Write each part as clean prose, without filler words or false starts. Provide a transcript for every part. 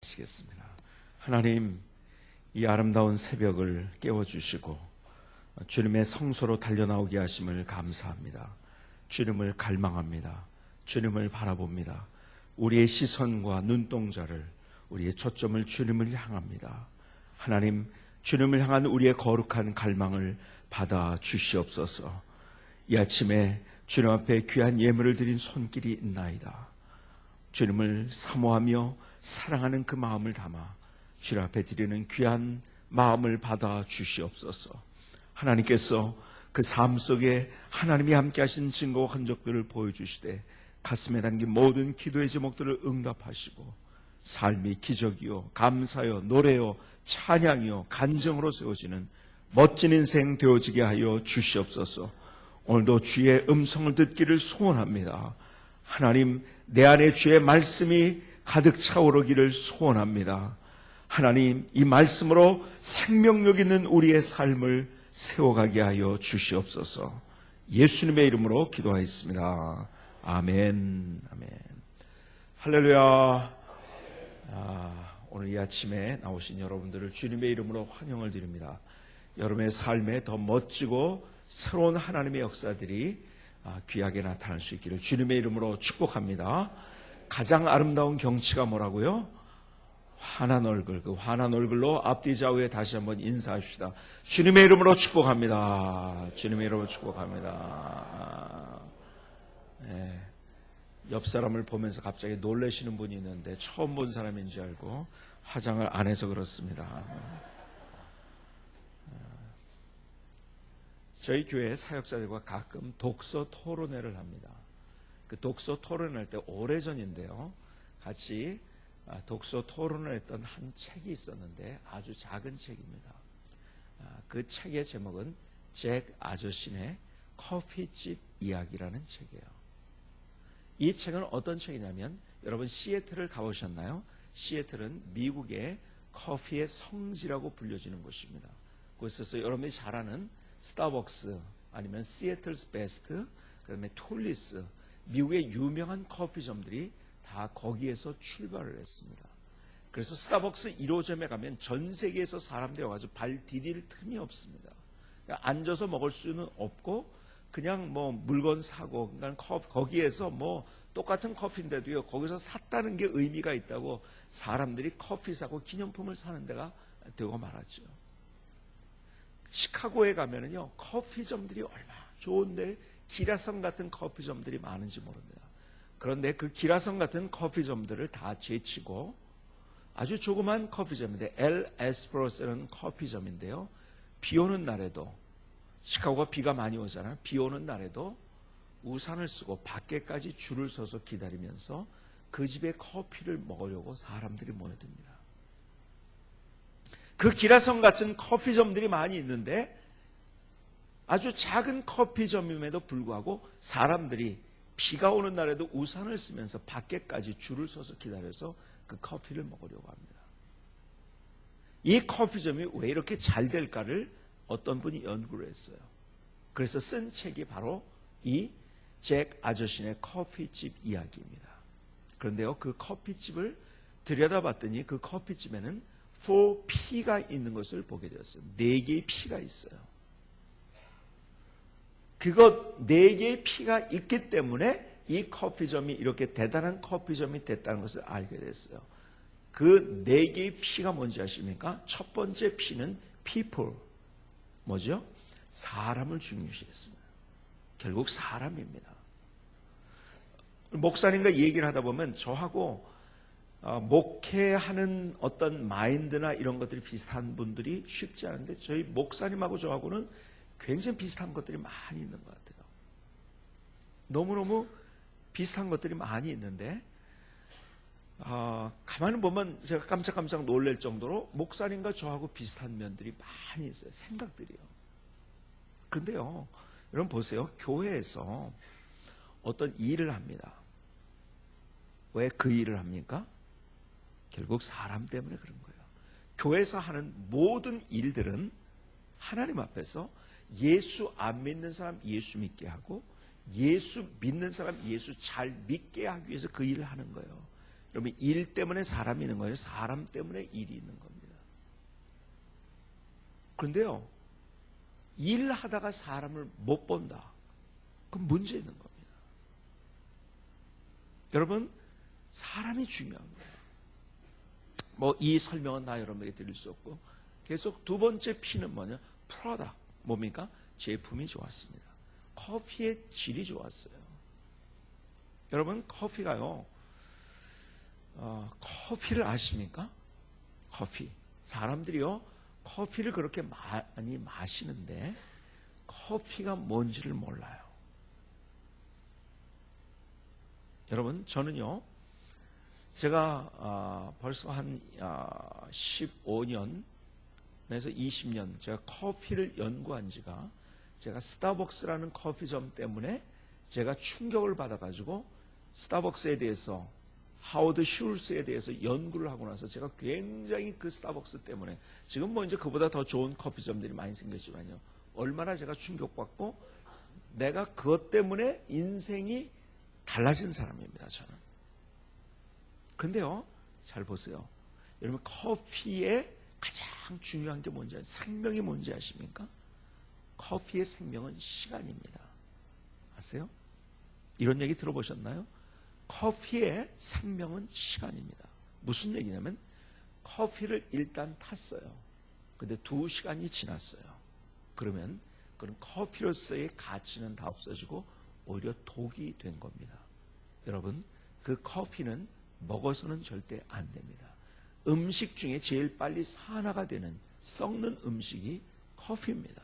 시겠습니다. 하나님, 이 아름다운 새벽을 깨워주시고 주님의 성소로 달려나오게 하심을 감사합니다. 주님을 갈망합니다. 주님을 바라봅니다. 우리의 시선과 눈동자를, 우리의 초점을 주님을 향합니다. 하나님, 주님을 향한 우리의 거룩한 갈망을 받아 주시옵소서. 이 아침에 주님 앞에 귀한 예물을 드린 손길이 있나이다. 주님을 사모하며 사랑하는 그 마음을 담아 주님 앞에 드리는 귀한 마음을 받아 주시옵소서. 하나님께서 그 삶 속에 하나님이 함께 하신 증거와 흔적들을 보여주시되 가슴에 담긴 모든 기도의 제목들을 응답하시고 삶이 기적이요, 감사요, 노래요, 찬양이요, 간증으로 세워지는 멋진 인생 되어지게 하여 주시옵소서. 오늘도 주의 음성을 듣기를 소원합니다. 하나님, 내 안에 주의 말씀이 가득 차오르기를 소원합니다. 하나님, 이 말씀으로 생명력 있는 우리의 삶을 세워가게 하여 주시옵소서. 예수님의 이름으로 기도하였습니다. 아멘. 아멘. 할렐루야. 오늘 이 아침에 나오신 여러분들을 주님의 이름으로 환영을 드립니다. 여러분의 삶에 더 멋지고 새로운 하나님의 역사들이 귀하게 나타날 수 있기를 주님의 이름으로 축복합니다. 가장 아름다운 경치가 뭐라고요? 환한 얼굴. 그 환한 얼굴로 앞뒤 좌우에 다시 한번 인사합시다. 주님의 이름으로 축복합니다. 주님의 이름으로 축복합니다. 네. 옆 사람을 보면서 갑자기 놀라시는 분이 있는데 처음 본 사람인지 알고 화장을 안 해서 그렇습니다. 저희 교회 사역자들과 가끔 독서 토론회를 합니다. 그 독서 토론을 할 때 오래전인데요, 같이 독서 토론을 했던 한 책이 있었는데 아주 작은 책입니다. 그 책의 제목은 잭 아저씨네 커피집 이야기라는 책이에요. 이 책은 어떤 책이냐면, 여러분 시애틀을 가보셨나요? 시애틀은 미국의 커피의 성지라고 불려지는 곳입니다. 그곳에서 여러분이 잘 아는 스타벅스, 아니면 시애틀스 베스트, 그 다음에 툴리스, 미국의 유명한 커피점들이 다 거기에서 출발을 했습니다. 그래서 스타벅스 1호점에 가면 전 세계에서 사람들이 와서 발 디딜 틈이 없습니다. 그러니까 앉아서 먹을 수는 없고 그냥 뭐 물건 사고, 그러니까 거기에서 뭐 똑같은 커피인데도요, 거기서 샀다는 게 의미가 있다고 사람들이 커피 사고 기념품을 사는 데가 되고 말았죠. 시카고에 가면은요, 커피점들이 얼마나 좋은데 기라성 같은 커피점들이 많은지 모릅니다. 그런데 그 기라성 같은 커피점들을 다 제치고 아주 조그만 커피점인데 엘 에스프레소라는 커피점인데요, 비 오는 날에도, 시카고가 비가 많이 오잖아요. 비 오는 날에도 우산을 쓰고 밖에까지 줄을 서서 기다리면서 그 집에 커피를 먹으려고 사람들이 모여듭니다. 그 기라성 같은 커피점들이 많이 있는데 아주 작은 커피점임에도 불구하고 사람들이 비가 오는 날에도 우산을 쓰면서 밖에까지 줄을 서서 기다려서 그 커피를 먹으려고 합니다. 이 커피점이 왜 이렇게 잘 될까를 어떤 분이 연구를 했어요. 그래서 쓴 책이 바로 이 잭 아저씨네 커피집 이야기입니다. 그런데요, 그 커피집을 들여다봤더니 그 커피집에는 4P가 있는 것을 보게 되었어요. 4개의 P가 있어요. 그것 4개의 P가 있기 때문에 이 커피점이 이렇게 대단한 커피점이 됐다는 것을 알게 됐어요. 그 4개의 P가 뭔지 아십니까? 첫 번째 P는 people. 뭐죠? 사람을 중요시했습니다. 결국 사람입니다. 목사님과 얘기를 하다 보면 저하고 목회하는 어떤 마인드나 이런 것들이 비슷한 분들이 쉽지 않은데, 저희 목사님하고 저하고는 굉장히 비슷한 것들이 많이 있는 것 같아요. 너무너무 비슷한 것들이 많이 있는데, 가만히 보면 제가 깜짝깜짝 놀랄 정도로 목사님과 저하고 비슷한 면들이 많이 있어요. 생각들이요. 그런데요, 여러분 보세요. 교회에서 어떤 일을 합니다. 왜 그 일을 합니까? 결국 사람 때문에 그런 거예요. 교회에서 하는 모든 일들은 하나님 앞에서 예수 안 믿는 사람 예수 믿게 하고, 예수 믿는 사람 예수 잘 믿게 하기 위해서 그 일을 하는 거예요. 여러분, 일 때문에 사람이 있는 거예요? 사람 때문에 일이 있는 겁니다. 그런데요, 일하다가 사람을 못 본다. 그건 문제 있는 겁니다. 여러분, 사람이 중요한 거예요. 뭐 이 설명은 다 여러분에게 드릴 수 없고, 계속 두 번째 P는 뭐냐? 프로덕트. 뭡니까? 제품이 좋았습니다. 커피의 질이 좋았어요. 여러분, 커피가요, 커피를 아십니까? 커피. 사람들이요, 커피를 그렇게 많이 마시는데 커피가 뭔지를 몰라요. 여러분, 저는요, 제가 벌써 한 15년 내서 20년 제가 커피를 연구한 지가, 제가 스타벅스라는 커피점 때문에 제가 충격을 받아가지고 스타벅스에 대해서, 하워드 슐스에 대해서 연구를 하고 나서 제가 굉장히 그 스타벅스 때문에, 지금 뭐 이제 그보다 더 좋은 커피점들이 많이 생겼지만요, 얼마나 제가 충격받고 내가 그것 때문에 인생이 달라진 사람입니다, 저는. 그런데요, 잘 보세요. 여러분, 커피의 가장 중요한 게 뭔지, 생명이 뭔지 아십니까? 커피의 생명은 시간입니다. 아세요? 이런 얘기 들어보셨나요? 커피의 생명은 시간입니다. 무슨 얘기냐면, 커피를 일단 탔어요. 근데 2시간이 지났어요. 그러면 그런 커피로서의 가치는 다 없어지고 오히려 독이 된 겁니다. 여러분, 그 커피는 먹어서는 절대 안 됩니다. 음식 중에 제일 빨리 산화가 되는, 썩는 음식이 커피입니다.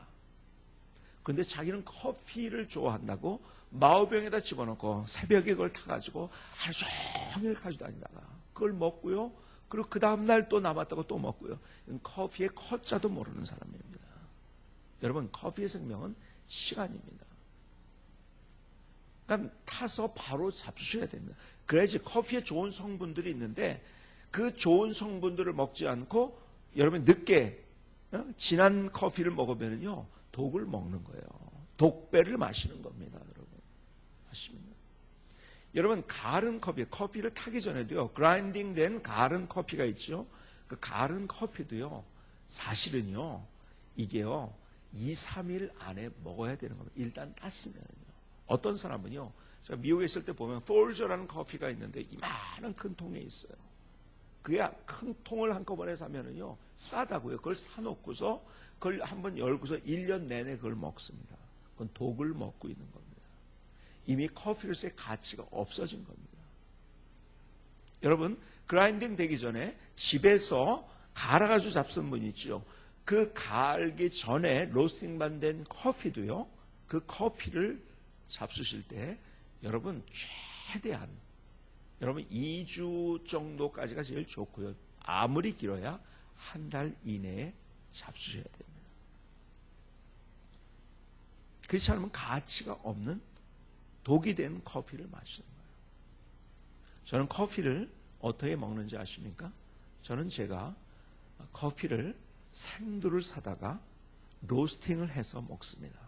근데 자기는 커피를 좋아한다고 마우병에다 집어넣고 새벽에 그걸 타가지고 하루 종일 가지고 다니다가 그걸 먹고요, 그리고 그 다음날 또 남았다고 또 먹고요. 커피의 커자도 모르는 사람입니다. 여러분, 커피의 생명은 시간입니다. 그러니까 타서 바로 잡수셔야 됩니다. 그래야지. 커피에 좋은 성분들이 있는데 그 좋은 성분들을 먹지 않고 여러분 늦게 진한 커피를 먹으면요, 독을 먹는 거예요. 독배를 마시는 겁니다, 여러분. 아십니까? 여러분, 가른 커피를 타기 전에도요, 그라인딩된 가른 커피가 있죠. 그 가른 커피도요, 사실은요, 이게요, 2, 3일 안에 먹어야 되는 겁니다. 일단 땄으면요. 어떤 사람은요, 제가 미국에 있을 때 보면 폴저라는 커피가 있는데 이만한 큰 통에 있어요. 그게 큰 통을 한꺼번에 사면은요, 싸다고요. 그걸 사놓고서 그걸 한번 열고서 1년 내내 그걸 먹습니다. 그건 독을 먹고 있는 겁니다. 이미 커피로서의 가치가 없어진 겁니다. 여러분, 그라인딩 되기 전에 집에서 갈아가지고 잡수는 분 있죠. 그 갈기 전에 로스팅만 된 커피도요, 그 커피를 잡수실 때 여러분 최대한 여러분 2주 정도까지가 제일 좋고요. 아무리 길어야 한 달 이내에 잡수셔야 됩니다. 그렇지 않으면 가치가 없는 독이 된 커피를 마시는 거예요. 저는 커피를 어떻게 먹는지 아십니까? 저는 제가 커피를 생두를 사다가 로스팅을 해서 먹습니다.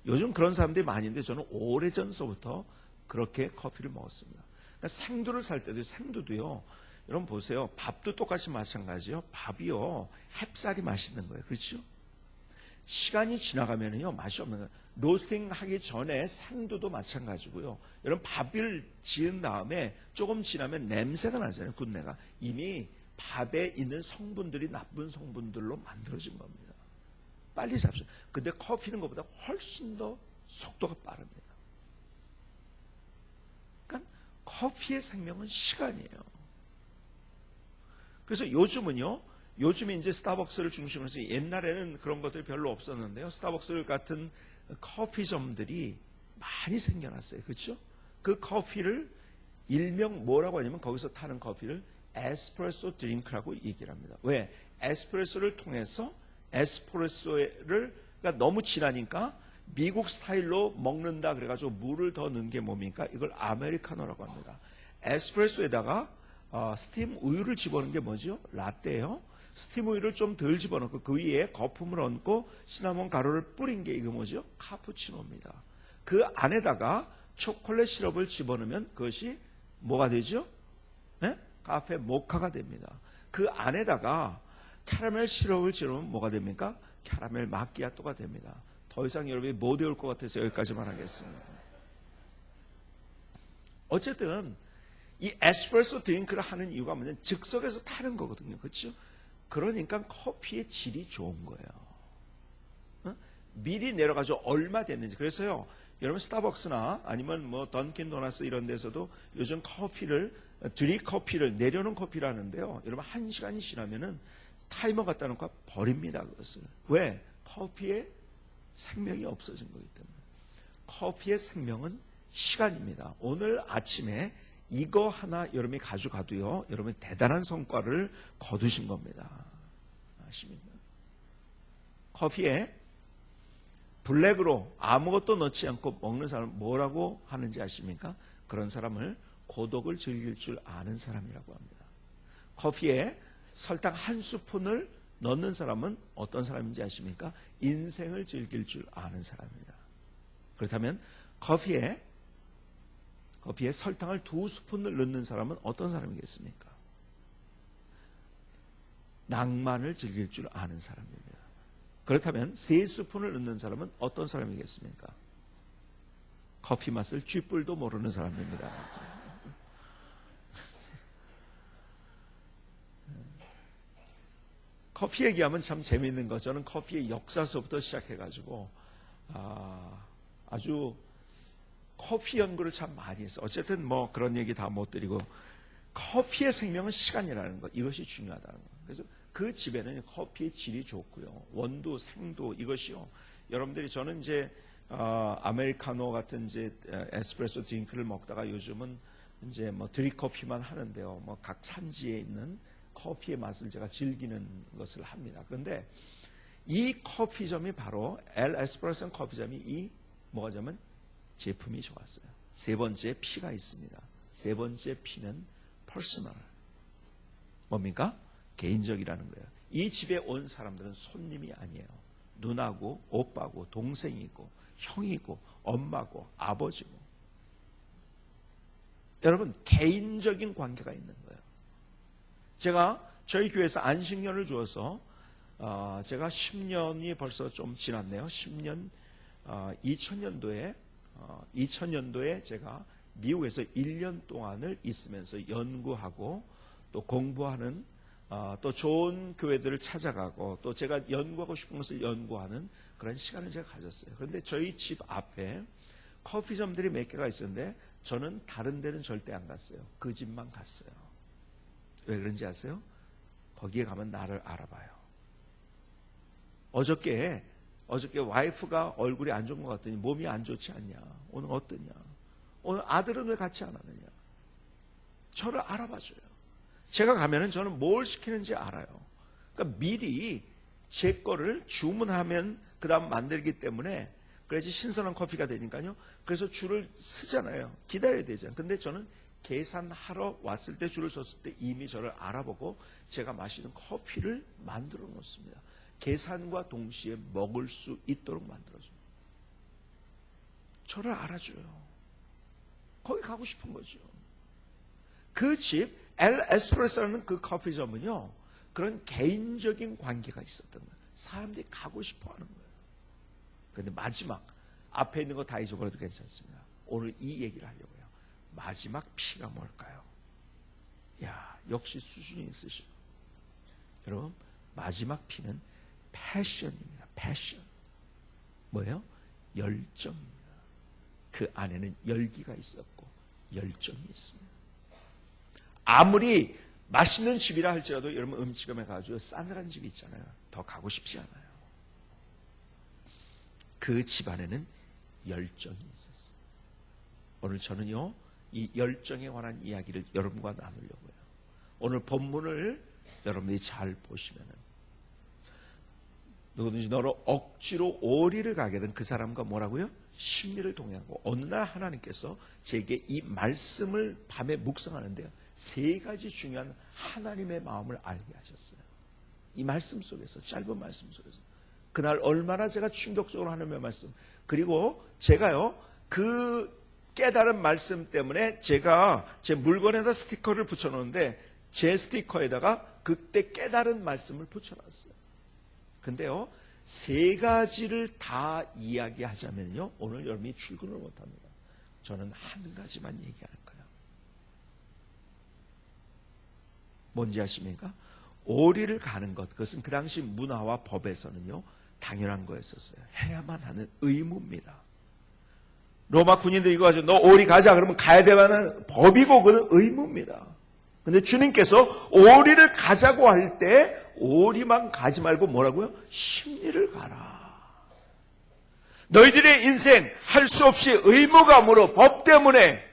요즘 그런 사람들이 많이 있는데 저는 오래전서부터 그렇게 커피를 먹었습니다. 그러니까 생두를 살 때도, 생두도요, 여러분 보세요. 밥도 똑같이 마찬가지요. 밥이요, 햅쌀이 맛있는 거예요. 그렇죠? 시간이 지나가면요, 맛이 없는 거예요. 로스팅 하기 전에 생두도 마찬가지고요. 여러분, 밥을 지은 다음에 조금 지나면 냄새가 나잖아요. 군내가. 이미 밥에 있는 성분들이 나쁜 성분들로 만들어진 겁니다. 빨리 잡수. 근데 커피는 것보다 훨씬 더 속도가 빠릅니다. 그러니까 커피의 생명은 시간이에요. 그래서 요즘에 이제 스타벅스를 중심으로 해서, 옛날에는 그런 것들이 별로 없었는데요. 스타벅스 같은 커피점들이 많이 생겨났어요. 그렇죠? 그 커피를 일명 뭐라고 하냐면, 거기서 타는 커피를 에스프레소 드링크라고 얘기를 합니다. 왜? 에스프레소를 통해서 에스프레소가 너무 진하니까 미국 스타일로 먹는다 그래가지고 물을 더 넣은 게 뭡니까? 이걸 아메리카노라고 합니다. 에스프레소에다가 스팀 우유를 집어넣은 게 뭐죠? 라떼예요. 스팀 우유를 좀 덜 집어넣고 그 위에 거품을 얹고 시나몬 가루를 뿌린 게 이거 뭐죠? 카푸치노입니다. 그 안에다가 초콜릿 시럽을 집어넣으면 그것이 뭐가 되죠? 네? 카페 모카가 됩니다. 그 안에다가 캐러멜 시럽을 지르면 뭐가 됩니까? 캐러멜 마끼아또가 됩니다. 더 이상 여러분이 못 외울 것 같아서 여기까지만 하겠습니다. 어쨌든 이 에스프레소 드링크를 하는 이유가 뭐냐면 즉석에서 타는 거거든요. 그렇죠? 그러니까 커피의 질이 좋은 거예요. 미리 내려가서 얼마 됐는지. 그래서요, 여러분 스타벅스나 아니면 뭐 던킨 도너스 이런 데서도 요즘 커피를 드립 커피를 내려놓은 커피를 하는데요. 여러분 1시간이 지나면은 타이머 갖다 놓고 버립니다. 그것을. 왜? 커피의 생명이 없어진 거기 때문에. 커피의 생명은 시간입니다. 오늘 아침에 이거 하나 여러분이 가져가도요, 여러분이 대단한 성과를 거두신 겁니다. 아십니까? 커피에 블랙으로 아무것도 넣지 않고 먹는 사람을 뭐라고 하는지 아십니까? 그런 사람을 고독을 즐길 줄 아는 사람이라고 합니다. 커피에 설탕 한 스푼을 넣는 사람은 어떤 사람인지 아십니까? 인생을 즐길 줄 아는 사람입니다. 그렇다면 커피에 설탕을 2스푼을 넣는 사람은 어떤 사람이겠습니까? 낭만을 즐길 줄 아는 사람입니다. 그렇다면 3스푼을 넣는 사람은 어떤 사람이겠습니까? 커피 맛을 쥐뿔도 모르는 사람입니다. 커피 얘기하면 참 재미있는 거. 저는 커피의 역사서부터 시작해가지고 아주 커피 연구를 참 많이 했어요. 어쨌든 뭐 그런 얘기 다 못 드리고, 커피의 생명은 시간이라는 것, 이것이 중요하다는 것. 그래서 그 집에는 커피의 질이 좋고요, 원두, 생두, 이것이요. 여러분들이, 저는 이제 아메리카노 같은 이제 에스프레소 드링크를 먹다가 요즘은 이제 뭐 드립 커피만 하는데요. 뭐 각 산지에 있는 커피의 맛을 제가 즐기는 것을 합니다. 그런데 이 커피점이 바로 엘 에스프레소 커피점이 이 뭐가냐면 제품이 좋았어요. 세 번째 P가 있습니다. 세 번째 P는 퍼스널. 뭡니까? 개인적이라는 거예요. 이 집에 온 사람들은 손님이 아니에요. 누나고 오빠고 동생이고 형이고 엄마고 아버지고. 여러분, 개인적인 관계가 있는 거예요. 제가 저희 교회에서 안식년을 주어서 제가 10년이 벌써 좀 지났네요. 10년, 2000년도에 제가 미국에서 1년 동안을 있으면서 연구하고 또 공부하는, 또 좋은 교회들을 찾아가고 또 제가 연구하고 싶은 것을 연구하는 그런 시간을 제가 가졌어요. 그런데 저희 집 앞에 커피점들이 몇 개가 있었는데 저는 다른 데는 절대 안 갔어요. 그 집만 갔어요. 왜 그런지 아세요? 거기에 가면 나를 알아봐요. 어저께 와이프가 얼굴이 안 좋은 것 같더니 몸이 안 좋지 않냐? 오늘 어떠냐? 오늘 아들은 왜 같이 안 하느냐? 저를 알아봐줘요. 제가 가면은 저는 뭘 시키는지 알아요. 그러니까 미리 제 거를 주문하면 그 다음 만들기 때문에, 그래야지 신선한 커피가 되니까요. 그래서 줄을 서잖아요. 기다려야 되잖아요. 근데 저는 계산하러 왔을 때, 줄을 섰을 때 이미 저를 알아보고 제가 마시는 커피를 만들어 놓습니다. 계산과 동시에 먹을 수 있도록 만들어줘요. 저를 알아줘요. 거기 가고 싶은 거죠. 그 집 엘 에스프레소라는 그 커피점은요, 그런 개인적인 관계가 있었던 거예요. 사람들이 가고 싶어 하는 거예요. 그런데 마지막, 앞에 있는 거 다 잊어버려도 괜찮습니다. 오늘 이 얘기를 하려고요. 마지막 P가 뭘까요? 야, 역시 수준이 있으시고. 여러분, 마지막 P는 패션입니다. 패션. 뭐예요? 열정입니다. 그 안에는 열기가 있었고 열정이 있습니다. 아무리 맛있는 집이라 할지라도 여러분, 음식점에 가가지고 싸늘한 집이 있잖아요. 더 가고 싶지 않아요. 그 집 안에는 열정이 있었어요. 오늘 저는요, 이 열정에 관한 이야기를 여러분과 나누려고요. 오늘 본문을 여러분들이 잘 보시면은, 누구든지 너로 억지로 오리를 가게 된 그 사람과 뭐라고요? 심리를 동의하고. 어느 날 하나님께서 제게 이 말씀을 밤에 묵상하는데요, 3가지 중요한 하나님의 마음을 알게 하셨어요. 이 말씀 속에서, 짧은 말씀 속에서. 그날 얼마나 제가 충격적으로 하나님의 말씀, 그리고 제가요, 그 깨달은 말씀 때문에 제가 제 물건에다 스티커를 붙여놓는데 제 스티커에다가 그때 깨달은 말씀을 붙여놨어요. 근데요, 세 가지를 다 이야기하자면요, 오늘 여러분이 출근을 못합니다. 저는 한 가지만 얘기할 거예요. 뭔지 아십니까? 오리를 가는 것, 그것은 그 당시 문화와 법에서는요, 당연한 거였었어요. 해야만 하는 의무입니다. 로마 군인들이 이거 가지고 너 오리 가자 그러면 가야 되는 법이고 그는 의무입니다. 근데 주님께서 오리를 가자고 할 때 오리만 가지 말고 뭐라고요? 심리를 가라. 너희들의 인생 할 수 없이 의무감으로 법 때문에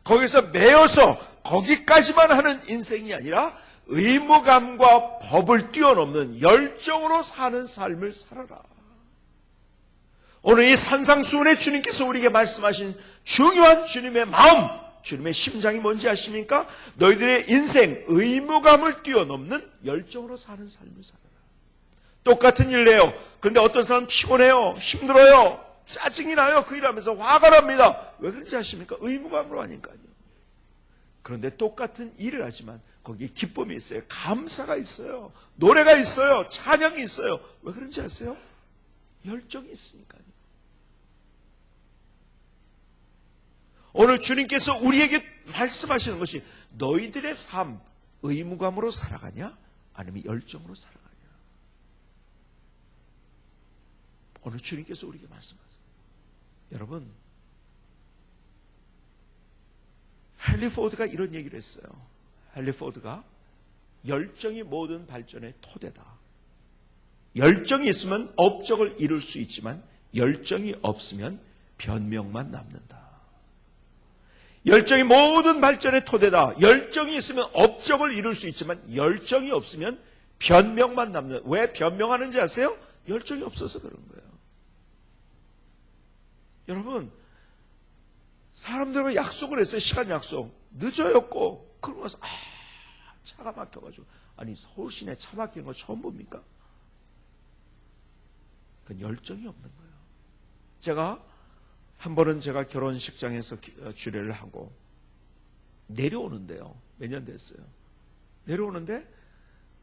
거기서 매여서 거기까지만 하는 인생이 아니라 의무감과 법을 뛰어넘는 열정으로 사는 삶을 살아라. 오늘 이 산상수훈에 주님께서 우리에게 말씀하신 중요한 주님의 마음, 주님의 심장이 뭔지 아십니까? 너희들의 인생 의무감을 뛰어넘는 열정으로 사는 삶을 살아라. 똑같은 일 해요. 그런데 어떤 사람은 피곤해요. 힘들어요. 짜증이 나요. 그 일하면서 화가 납니다. 왜 그런지 아십니까? 의무감으로 하니까요. 그런데 똑같은 일을 하지만 거기에 기쁨이 있어요. 감사가 있어요. 노래가 있어요. 찬양이 있어요. 왜 그런지 아세요? 열정이 있으니까요. 오늘 주님께서 우리에게 말씀하시는 것이 너희들의 삶, 의무감으로 살아가냐? 아니면 열정으로 살아가냐? 오늘 주님께서 우리에게 말씀하세요. 여러분, 헨리 포드가 이런 얘기를 했어요. 헨리 포드가 열정이 모든 발전의 토대다. 열정이 있으면 업적을 이룰 수 있지만 열정이 없으면 변명만 남는다. 열정이 모든 발전의 토대다. 열정이 있으면 업적을 이룰 수 있지만 열정이 없으면 변명만 남는. 왜 변명하는지 아세요? 열정이 없어서 그런 거예요. 여러분, 사람들과 약속을 했어요. 시간 약속. 늦어였고 그러고 나서 차가 막혀가지고. 아니, 서울 시내 차 막히는 거 처음 봅니까? 그건 열정이 없는 거예요. 제가 한 번은 제가 결혼식장에서 주례를 하고 내려오는데요. 몇 년 됐어요. 내려오는데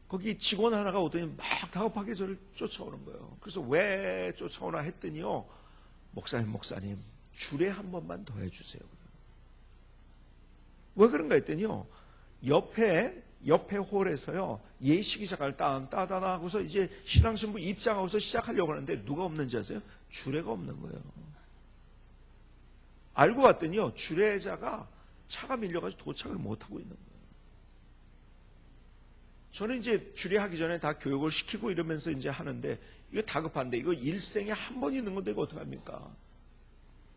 거기 직원 하나가 오더니 막 다급하게 저를 쫓아오는 거예요. 그래서 왜 쫓아오나 했더니요. 목사님, 주례 한 번만 더 해주세요. 왜 그런가 했더니요. 옆에 홀에서요. 예식기자를 따다나고서 이제 신랑 신부 입장하고서 시작하려고 하는데 누가 없는지 아세요? 주례가 없는 거예요. 알고 봤더니요. 주례자가 차가 밀려가지고 도착을 못하고 있는 거예요. 저는 이제 주례하기 전에 다 교육을 시키고 이러면서 이제 하는데 이거 다급한데 이거 일생에 한 번 있는 건데 이거 어떡합니까?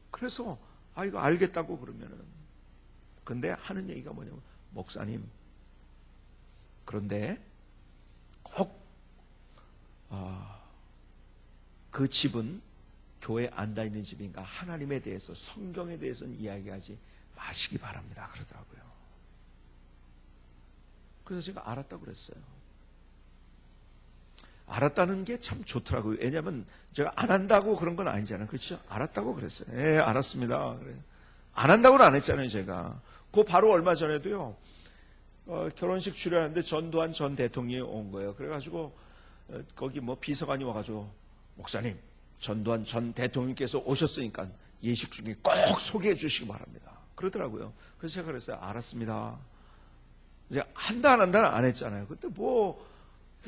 그래서 이거 알겠다고 그러면은 근데 하는 얘기가 뭐냐면 목사님 그런데 꼭 그 집은 교회 안 다니는 집인가 하나님에 대해서 성경에 대해서는 이야기하지 마시기 바랍니다 그러더라고요. 그래서 제가 알았다고 그랬어요. 알았다는 게 참 좋더라고요. 왜냐하면 제가 안 한다고 그런 건 아니잖아요. 그렇죠? 알았다고 그랬어요. 예, 알았습니다. 그래. 안 한다고는 안 했잖아요, 제가. 그 바로 얼마 전에도요. 결혼식 주례하는데 전두환 전 대통령이 온 거예요. 그래가지고 거기 비서관이 와가지고 목사님, 전두환 전 대통령께서 오셨으니까 예식 중에 꼭 소개해 주시기 바랍니다. 그러더라고요. 그래서 제가 그랬어요. 알았습니다. 이제 한다 안 한다는 안 했잖아요. 근데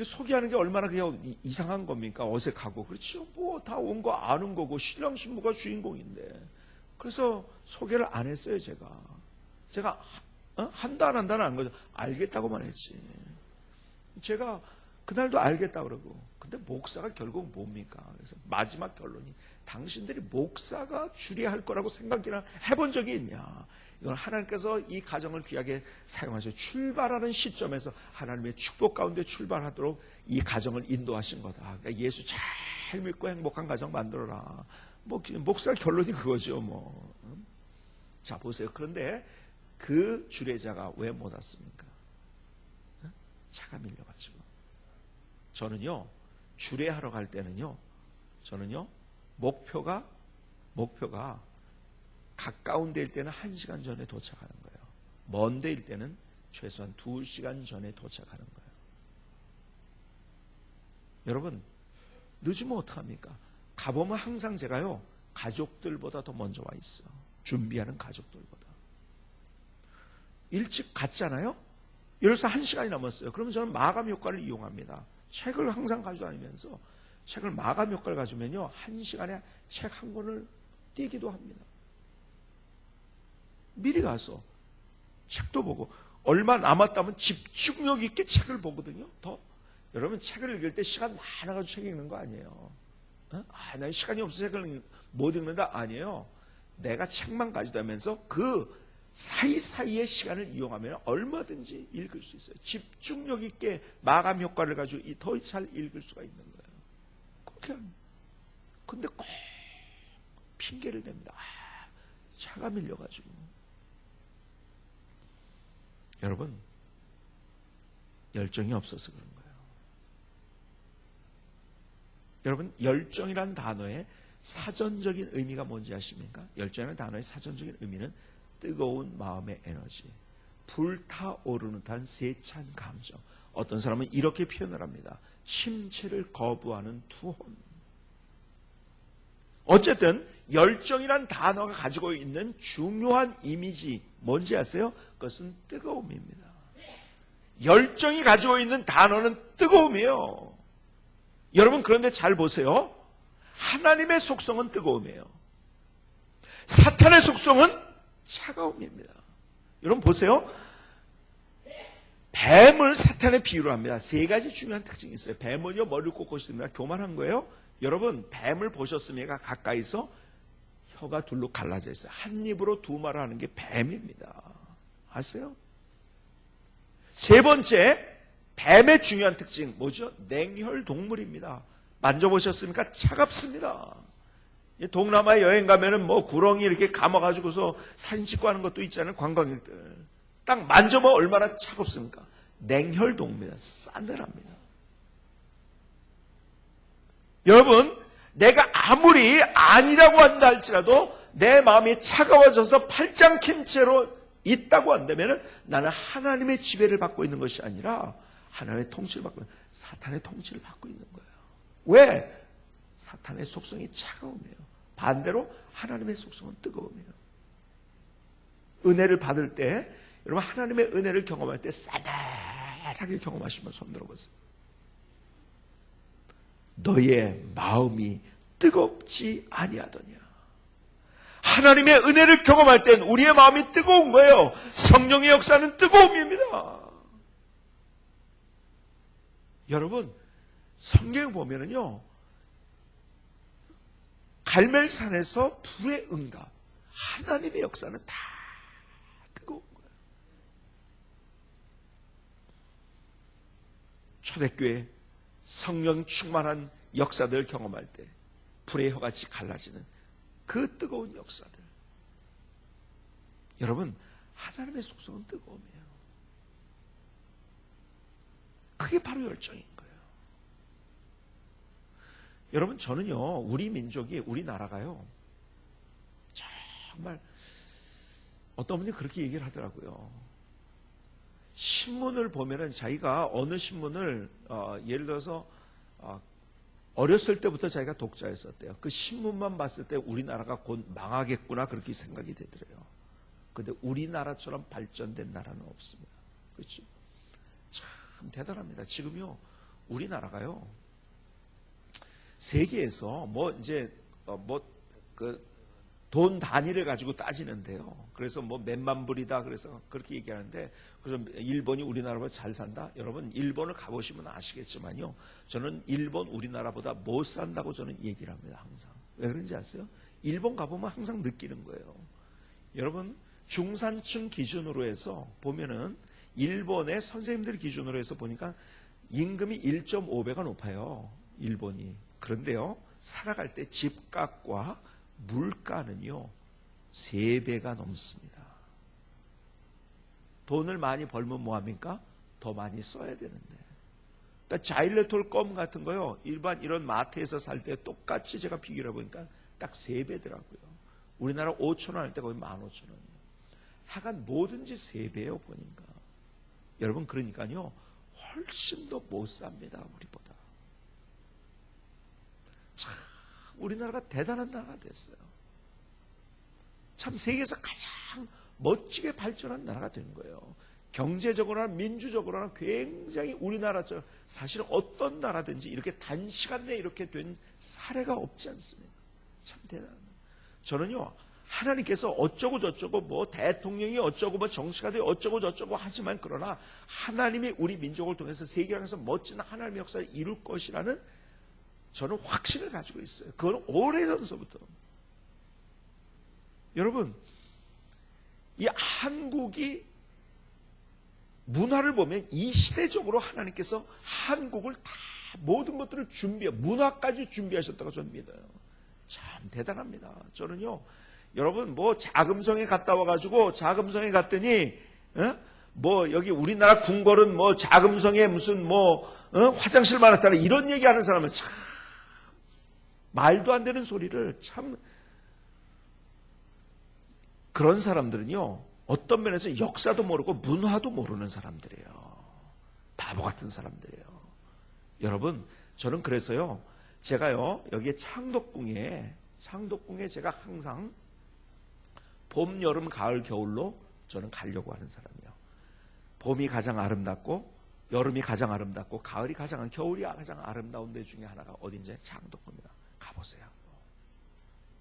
소개하는 게 얼마나 그냥 이상한 겁니까? 어색하고. 그렇죠. 다 온 거 아는 거고, 신랑 신부가 주인공인데. 그래서 소개를 안 했어요, 제가 한다 안 한다는 안 거죠. 알겠다고만 했지. 제가 그날도 알겠다 그러고. 근데 목사가 결국 뭡니까? 그래서 마지막 결론이 당신들이 목사가 주례할 거라고 생각이나 해본 적이 있냐? 이건 하나님께서 이 가정을 귀하게 사용하셔 출발하는 시점에서 하나님의 축복 가운데 출발하도록 이 가정을 인도하신 거다. 그러니까 예수 잘 믿고 행복한 가정 만들어라. 목사 결론이 그거죠. 자 보세요. 그런데 그 주례자가 왜 못 왔습니까? 차가 밀려가지고. 저는요 주례하러 갈 때는요 목표가 가까운 데일 때는 1시간 전에 도착하는 거예요. 먼 데일 때는 최소한 2시간 전에 도착하는 거예요. 여러분, 늦으면 어떡합니까? 가보면 항상 제가요, 가족들보다 더 먼저 와 있어. 준비하는 가족들보다. 일찍 갔잖아요? 예를 들어서 1시간이 남았어요. 그러면 저는 마감 효과를 이용합니다. 책을 항상 가져다니면서 책을 마감 효과를 가지면요, 1시간에 책 한 권을 띄기도 합니다. 미리 가서 책도 보고, 얼마 남았다면 집중력 있게 책을 보거든요. 더 여러분, 책을 읽을 때 시간 많아가지고 책 읽는 거 아니에요. 난 시간이 없어서 책을 못 읽는다. 아니에요. 내가 책만 가져다면서 그 사이사이의 시간을 이용하면 얼마든지 읽을 수 있어요. 집중력 있게 마감 효과를 가지고 더 잘 읽을 수가 있는 거예요. 그렇게 합니다. 근데 꼭 핑계를 댑니다. 차가 밀려가지고. 여러분, 열정이 없어서 그런 거예요. 여러분, 열정이라는 단어의 사전적인 의미가 뭔지 아십니까? 열정이라는 단어의 사전적인 의미는 뜨거운 마음의 에너지, 불타오르는 듯한 세찬 감정. 어떤 사람은 이렇게 표현을 합니다. 침체를 거부하는 투혼. 어쨌든 열정이란 단어가 가지고 있는 중요한 이미지 뭔지 아세요? 그것은 뜨거움입니다. 열정이 가지고 있는 단어는 뜨거움이에요. 여러분, 그런데 잘 보세요. 하나님의 속성은 뜨거움이에요. 사탄의 속성은 차가움입니다. 여러분 보세요. 뱀을 사탄의 비유로 합니다. 3가지 중요한 특징이 있어요. 뱀은요, 머리를 꽂고 있습니다. 교만한 거예요. 여러분, 뱀을 보셨습니까? 가까이서 혀가 둘로 갈라져 있어요. 한 입으로 2말을 하는 게 뱀입니다. 아세요? 3번째, 뱀의 중요한 특징 뭐죠? 냉혈 동물입니다. 만져보셨습니까? 차갑습니다. 동남아 여행 가면은 뭐 구렁이 이렇게 감아가지고서 사진 찍고 하는 것도 있잖아요. 관광객들. 딱 만져보면 얼마나 차갑습니까? 냉혈 동물입니다. 싸늘합니다. 여러분, 내가 아무리 아니라고 한다 할지라도 내 마음이 차가워져서 팔짱 낀 채로 있다고 한다면 나는 하나님의 지배를 받고 있는 것이 아니라 하나님의 통치를 받고 있는, 사탄의 통치를 받고 있는 거예요. 왜? 사탄의 속성이 차가움이에요. 반대로 하나님의 속성은 뜨거움이에요. 은혜를 받을 때, 여러분 하나님의 은혜를 경험할 때 싸늘하게 경험하시면 손 들어보세요. 너의 마음이 뜨겁지 아니하더냐. 하나님의 은혜를 경험할 땐 우리의 마음이 뜨거운 거예요. 성령의 역사는 뜨거움입니다. 여러분, 성경에 보면은요, 갈멜산에서 불의 응답, 하나님의 역사는 다 뜨거운 거예요. 초대교회 성령 충만한 역사들을 경험할 때 불의 혀같이 갈라지는 그 뜨거운 역사들. 여러분, 하나님의 속성은 뜨거움이에요. 그게 바로 열정인 거예요. 여러분, 저는요, 우리 민족이, 우리나라가요, 정말 어떤 분이 그렇게 얘기를 하더라고요. 신문을 보면은 자기가 어느 신문을 예를 들어서 어렸을 때부터 자기가 독자였었대요. 그 신문만 봤을 때 우리나라가 곧 망하겠구나 그렇게 생각이 되더래요. 그런데 우리나라처럼 발전된 나라는 없습니다. 그렇죠? 참 대단합니다. 지금요, 우리나라가요, 세계에서 돈 단위를 가지고 따지는데요. 그래서 몇만 불이다 그래서 그렇게 얘기하는데, 그래서 일본이 우리나라보다 잘 산다? 여러분, 일본을 가보시면 아시겠지만요, 저는 일본 우리나라보다 못 산다고 저는 얘기를 합니다. 항상. 왜 그런지 아세요? 일본 가보면 항상 느끼는 거예요. 여러분, 중산층 기준으로 해서 보면은 일본의 선생님들 기준으로 해서 보니까 임금이 1.5배가 높아요. 일본이. 그런데요, 살아갈 때 집값과 물가는요 3배가 넘습니다. 돈을 많이 벌면 뭐합니까? 더 많이 써야 되는데. 그러니까 자일레톨 껌 같은 거요, 일반 이런 마트에서 살 때 똑같이 제가 비교를 해보니까 딱 3배더라고요. 우리나라 5,000원 할 때 거의 15,000원이에요. 하여간 뭐든지 3배예요 보니까. 여러분 그러니까요 훨씬 더 못 삽니다. 우리보다. 참 우리나라가 대단한 나라가 됐어요. 참 세계에서 가장 멋지게 발전한 나라가 된 거예요. 경제적으로나 민주적으로나 굉장히 우리나라처럼 사실 어떤 나라든지 이렇게 단시간 내에 이렇게 된 사례가 없지 않습니까? 참 대단합니다. 저는요 하나님께서 어쩌고 저쩌고 뭐 대통령이 어쩌고 뭐 정치가들이 어쩌고 저쩌고 하지만 그러나 하나님이 우리 민족을 통해서 세계에서 멋진 하나님의 역사를 이룰 것이라는 저는 확신을 가지고 있어요. 그건 오래전서부터. 여러분 이 한국이 문화를 보면 이 시대적으로 하나님께서 한국을 다 모든 것들을 문화까지 준비하셨다고 저는 믿어요. 참 대단합니다. 저는요 여러분 뭐 자금성에 갔다 와가지고 자금성에 갔더니 뭐 여기 우리나라 궁궐은 뭐 자금성에 무슨 뭐 화장실만 했다는 이런 얘기하는 사람은 참 말도 안 되는 소리를 참 그런 사람들은요 어떤 면에서 역사도 모르고 문화도 모르는 사람들이에요. 바보 같은 사람들이에요. 여러분 저는 그래서요 제가요 여기에 창덕궁에 제가 항상 봄, 여름, 가을, 겨울로 저는 가려고 하는 사람이에요. 봄이 가장 아름답고 여름이 가장 아름답고 가을이 겨울이 가장 아름다운 데 중에 하나가 어딘지 창덕궁입니다. 가보세요.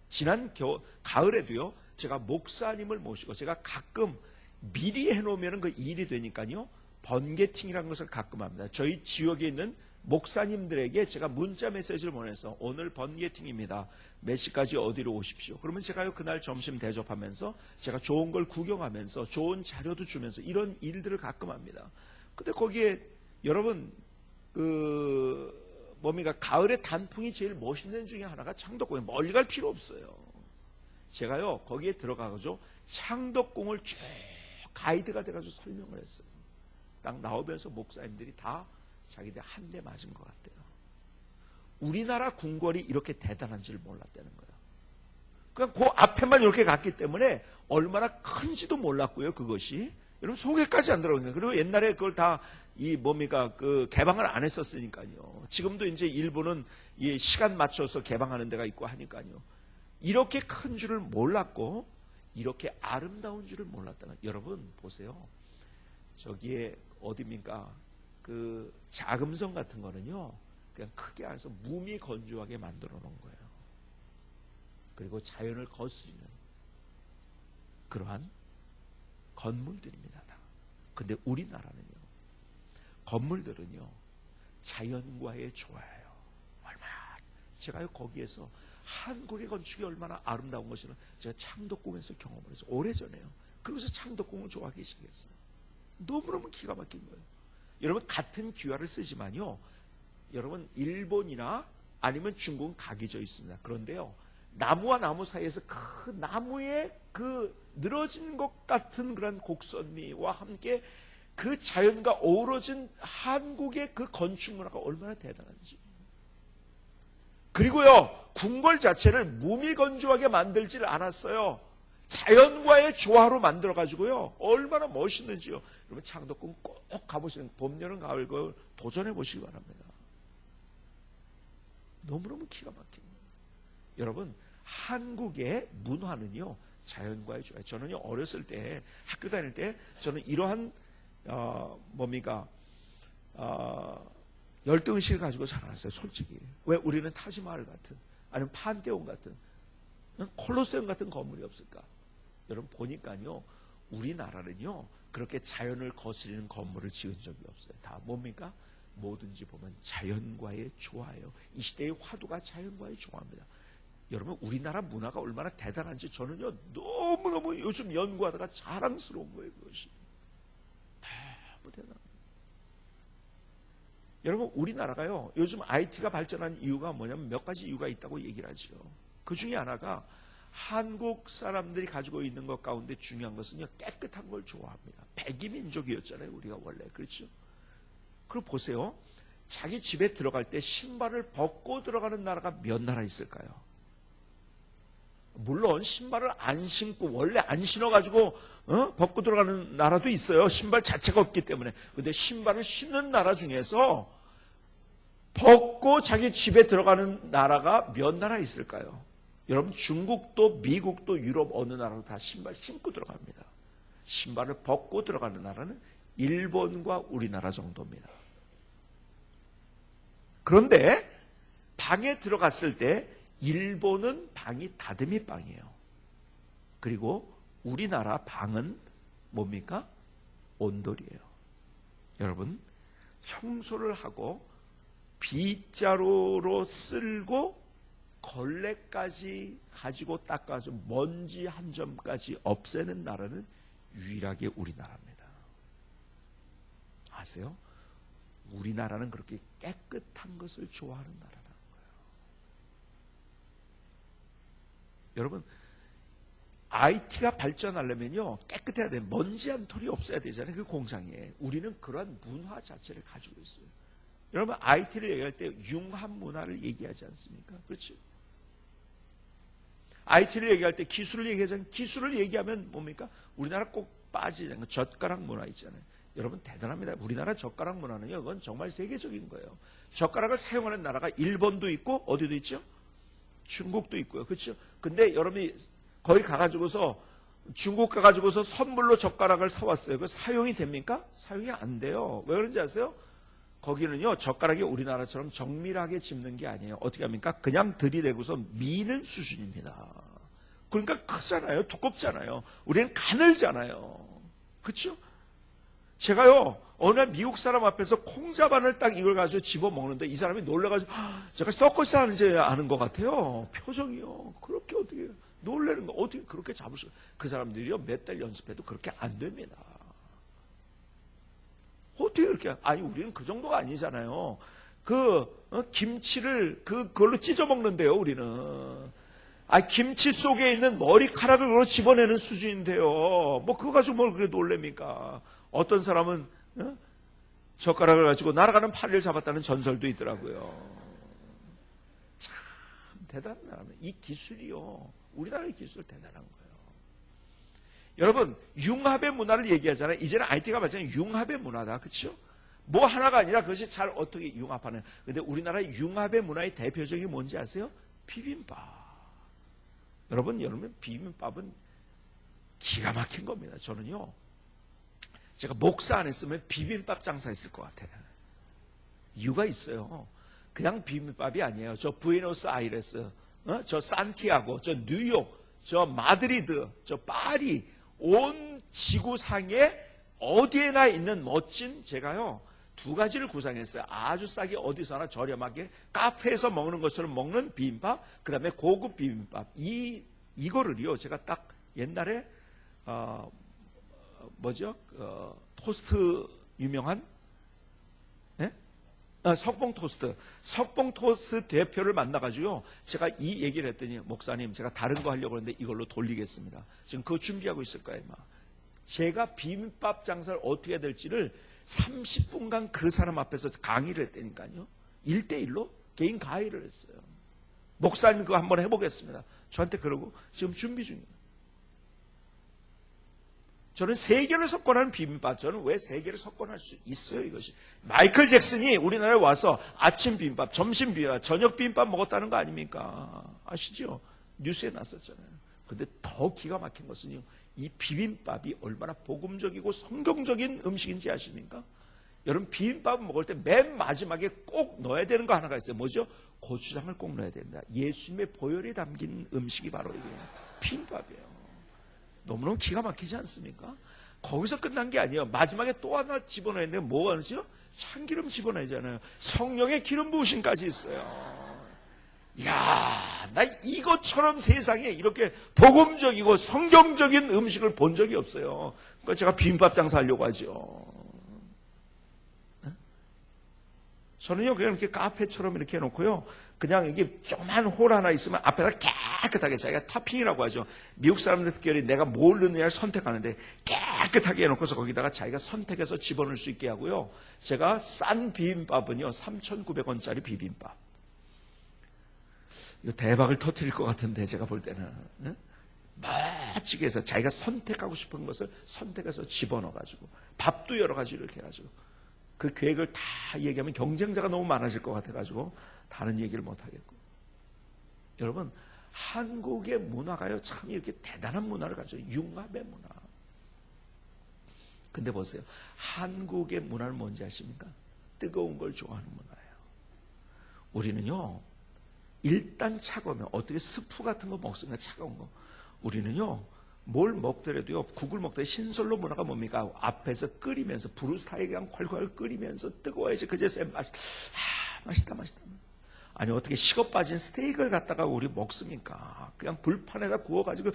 지난 가을에도요 제가 목사님을 모시고 제가 가끔 미리 해놓으면 그 일이 되니까요 번개팅이라는 것을 가끔 합니다. 저희 지역에 있는 목사님들에게 제가 문자 메시지를 보내서 오늘 번개팅입니다. 몇 시까지 어디로 오십시오. 그러면 제가요 그날 점심 대접하면서 제가 좋은 걸 구경하면서 좋은 자료도 주면서 이런 일들을 가끔 합니다. 근데 거기에 여러분 뭡니까 가을의 단풍이 제일 멋있는 중에 하나가 창덕궁에 멀리 갈 필요 없어요. 제가요 거기에 들어가가지고 창덕궁을 쭉 가이드가 돼가지고 설명을 했어요. 딱 나오면서 목사님들이 다 자기들 한 대 맞은 것 같대요. 우리나라 궁궐이 이렇게 대단한지를 몰랐다는 거예요. 그냥 그 앞에만 이렇게 갔기 때문에 얼마나 큰지도 몰랐고요. 그것이 여러분 소개까지 안 들어간 거예요. 그리고 옛날에 그걸 다 개방을 안 했었으니까요. 지금도 이제 일부는 이 시간 맞춰서 개방하는 데가 있고 하니까요. 이렇게 큰 줄을 몰랐고 이렇게 아름다운 줄을 몰랐다는 거예요. 여러분 보세요. 저기에 어디입니까? 그 자금성 같은 거는요. 그냥 크게 해서 무미건조하게 만들어 놓은 거예요. 그리고 자연을 거스리는 그러한 건물들입니다. 근데 우리나라는요. 건물들은요. 자연과의 조화예요. 얼마나 제가요 거기에서 한국의 건축이 얼마나 아름다운 것이는 제가 창덕궁에서 경험을 해서 오래전에요. 그래서 창덕궁을 좋아하기 시작했어요. 너무너무 기가 막힌 거예요. 여러분 같은 기와를 쓰지만요. 여러분 일본이나 아니면 중국은 각이 져 있습니다. 그런데요. 나무와 나무 사이에서 그 나무의 그 늘어진 것 같은 그런 곡선미와 함께 그 자연과 어우러진 한국의 그 건축 문화가 얼마나 대단한지. 그리고요. 궁궐 자체를 무미건조하게 만들지를 않았어요. 자연과의 조화로 만들어가지고요. 얼마나 멋있는지요. 여러분 창덕궁 꼭 가보시는 봄, 여름, 가을 그 도전해 보시기 바랍니다. 너무너무 기가 막힌 거예요. 여러분 한국의 문화는요. 자연과의 조화. 저는요. 어렸을 때 학교 다닐 때 저는 이러한 열등의식을 가지고 자라났어요. 솔직히. 왜 우리는 타지마할 같은 아니면 판테온 같은 콜로세움 같은 건물이 없을까? 여러분 보니까요. 우리나라는요. 그렇게 자연을 거스리는 건물을 지은 적이 없어요. 다 뭡니까? 뭐든지 보면 자연과의 조화예요. 이 시대의 화두가 자연과의 조화입니다. 여러분 우리나라 문화가 얼마나 대단한지 저는요. 너무너무 요즘 연구하다가 자랑스러운 거예요. 그것이. 너무 대단합니다. 여러분 우리나라가요. 요즘 IT가 발전한 이유가 뭐냐면 몇 가지 이유가 있다고 얘기를 하죠. 그 중에 하나가 한국 사람들이 가지고 있는 것 가운데 중요한 것은요. 깨끗한 걸 좋아합니다. 백이민족이었잖아요. 우리가 원래. 그렇죠? 그리고 보세요. 자기 집에 들어갈 때 신발을 벗고 들어가는 나라가 몇 나라 있을까요? 물론 신발을 안 신고 원래 안 신어가지고 벗고 들어가는 나라도 있어요. 신발 자체가 없기 때문에. 근데 신발을 신는 나라 중에서 벗고 자기 집에 들어가는 나라가 몇 나라 있을까요? 여러분 중국도 미국도 유럽 어느 나라도 다 신발 신고 들어갑니다. 신발을 벗고 들어가는 나라는 일본과 우리나라 정도입니다. 그런데 방에 들어갔을 때 일본은 방이 다듬이 방이에요. 그리고 우리나라 방은 뭡니까? 온돌이에요. 여러분 청소를 하고 빗자루로 쓸고 걸레까지 가지고 닦아서 먼지 한 점까지 없애는 나라는 유일하게 우리나라입니다. 아세요? 우리나라는 그렇게 깨끗한 것을 좋아하는 나라라는 거예요. 여러분 IT가 발전하려면요 깨끗해야 돼요. 먼지 한 톨이 없어야 되잖아요. 그 공장에. 우리는 그러한 문화 자체를 가지고 있어요. 여러분 IT를 얘기할 때 융합 문화를 얘기하지 않습니까? 그렇죠? IT를 얘기할 때 기술을 얘기하잖아요. 기술을 얘기하면 뭡니까? 우리나라 꼭 빠지지 않는 젓가락 문화 있잖아요. 여러분 대단합니다. 우리나라 젓가락 문화는요, 그건 정말 세계적인 거예요. 젓가락을 사용하는 나라가 일본도 있고 어디도 있죠? 중국도 있고요. 그렇죠? 근데 여러분이 거기 가가지고서 중국 가가지고서 선물로 젓가락을 사왔어요. 그 사용이 됩니까? 사용이 안 돼요. 왜 그런지 아세요? 거기는요 젓가락이 우리나라처럼 정밀하게 짚는 게 아니에요. 어떻게 합니까? 그냥 들이대고서 미는 수준입니다. 그러니까 크잖아요. 두껍잖아요. 우리는 가늘잖아요. 그렇죠? 제가요 어느 날 미국 사람 앞에서 콩자반을 딱 이걸 가지고 집어먹는데 이 사람이 놀라가지고 제가 서커스 하는지 아는 것 같아요. 표정이요. 그렇게 어떻게 놀라는 거 어떻게 그렇게 잡을 수가. 그 사람들이요 몇 달 연습해도 그렇게 안 됩니다. 어떻게 그렇게 아니 우리는 그 정도가 아니잖아요. 김치를 그걸로 찢어 먹는데요. 우리는 김치 속에 있는 머리카락을 그걸로 집어내는 수준인데요. 뭐 그거 가지고 뭘 그렇게 놀랍니까? 어떤 사람은 젓가락을 가지고 날아가는 파리를 잡았다는 전설도 있더라고요. 참 대단한 나라입니다. 이 기술이요 우리나라의 기술 대단한 거예요. 여러분 융합의 문화를 얘기하잖아요. 이제는 IT가 발전한 융합의 문화다. 그렇죠? 뭐 하나가 아니라 그것이 잘 어떻게 융합하는. 근데 우리나라의 융합의 문화의 대표적인 게 뭔지 아세요? 비빔밥. 여러분 비빔밥은 기가 막힌 겁니다. 저는요 제가 목사 안 했으면 비빔밥 장사했을 것 같아요. 이유가 있어요. 그냥 비빔밥이 아니에요. 저 부에노스아이레스, 저 산티아고, 저 뉴욕, 저 마드리드, 저 파리, 온 지구상에 어디에나 있는 멋진 제가요 두 가지를 구상했어요. 아주 싸게 어디서나 저렴하게 카페에서 먹는 것처럼 먹는 비빔밥, 그 다음에 고급 비빔밥. 이거를요 제가 딱 옛날에 토스트 유명한 석봉 토스트 대표를 만나가지고요 제가 이 얘기를 했더니 목사님 제가 다른 거 하려고 하는데 이걸로 돌리겠습니다. 지금 그거 준비하고 있을 거예요. 제가 비빔밥 장사를 어떻게 해야 될지를 30분간 그 사람 앞에서 강의를 했다니까요. 1대1로 개인 강의를 했어요. 목사님 그거 한번 해보겠습니다. 저한테 그러고 지금 준비 중입니다. 저는 세계를 석권하는 비빔밥. 저는 왜 세계를 석권할 수 있어요, 이것이. 마이클 잭슨이 우리나라에 와서 아침 비빔밥, 점심 비빔밥, 저녁 비빔밥 먹었다는 거 아닙니까? 아시죠? 뉴스에 났었잖아요. 근데 더 기가 막힌 것은요, 이 비빔밥이 얼마나 복음적이고 성경적인 음식인지 아십니까? 여러분, 비빔밥 먹을 때 맨 마지막에 꼭 넣어야 되는 거 하나가 있어요. 뭐죠? 고추장을 꼭 넣어야 됩니다. 예수님의 보혈이 담긴 음식이 바로 이게요. 비빔밥이에요. 너무너무 기가 막히지 않습니까? 거기서 끝난 게 아니에요. 마지막에 또 하나 집어넣어야 되는데 뭐가 하죠? 참기름 집어넣잖아요. 성령의 기름 부으심까지 있어요. 이야, 나 이것처럼 세상에 이렇게 복음적이고 성경적인 음식을 본 적이 없어요. 그러니까 제가 비빔밥 장사하려고 하죠. 저는요, 그냥 이렇게 카페처럼 이렇게 해놓고요. 그냥 이게 조그만 홀 하나 있으면 앞에다 깨끗하게 자기가 토핑이라고 하죠. 미국 사람들 특별히 내가 뭘 넣느냐를 선택하는데 깨끗하게 해놓고서 거기다가 자기가 선택해서 집어넣을 수 있게 하고요. 제가 싼 비빔밥은요, 3,900원짜리 비빔밥. 이거 대박을 터뜨릴 것 같은데, 제가 볼 때는. 응? 멋지게 해서 자기가 선택하고 싶은 것을 선택해서 집어넣어가지고, 밥도 여러 가지 이렇게 해가지고, 그 계획을 다 얘기하면 경쟁자가 너무 많아질 것 같아가지고, 다른 얘기를 못하겠고. 여러분, 한국의 문화가요, 참 이렇게 대단한 문화를 가져요. 융합의 문화. 근데 보세요. 한국의 문화는 뭔지 아십니까? 뜨거운 걸 좋아하는 문화예요. 우리는요, 일단 차가우면, 어떻게 스프 같은 거 먹습니다. 차가운 거. 우리는요, 뭘 먹더라도요, 국을 먹더라도 신설로 문화가 뭡니까? 앞에서 끓이면서, 브루스타에 그냥 콸콸 끓이면서 뜨거워야지 그제서야 맛있다. 아니, 어떻게 식어 빠진 스테이크를 갖다가 우리 먹습니까? 그냥 불판에다 구워가지고,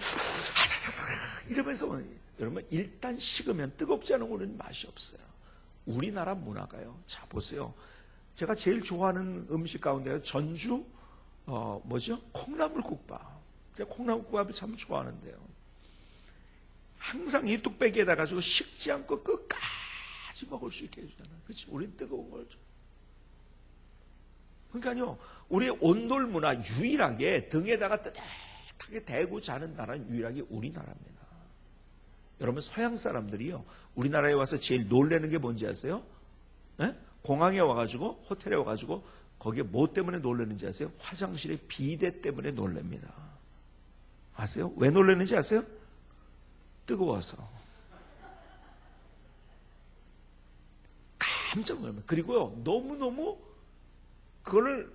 이러면서, 여러분, 일단 식으면 뜨겁지 않은 거는 맛이 없어요. 우리나라 문화가요. 자, 보세요. 제가 제일 좋아하는 음식 가운데 전주, 콩나물국밥. 제가 콩나물국밥을 참 좋아하는데요. 항상 이 뚝배기에다 가지고 식지 않고 끝까지 먹을 수 있게 해주잖아요. 그렇지? 우린 뜨거운 걸 줘. 그러니까요, 우리의 온돌 문화 유일하게 등에다가 따뜻하게 대고 자는 나라는 유일하게 우리나라입니다. 여러분, 서양 사람들이요, 우리나라에 와서 제일 놀라는 게 뭔지 아세요? 네? 공항에 와가지고, 호텔에 와가지고, 거기에 뭐 때문에 놀라는지 아세요? 화장실의 비데 때문에 놀랍니다. 아세요? 왜 놀라는지 아세요? 뜨거워서. 깜짝 놀랍니다. 그리고요, 너무너무 그거를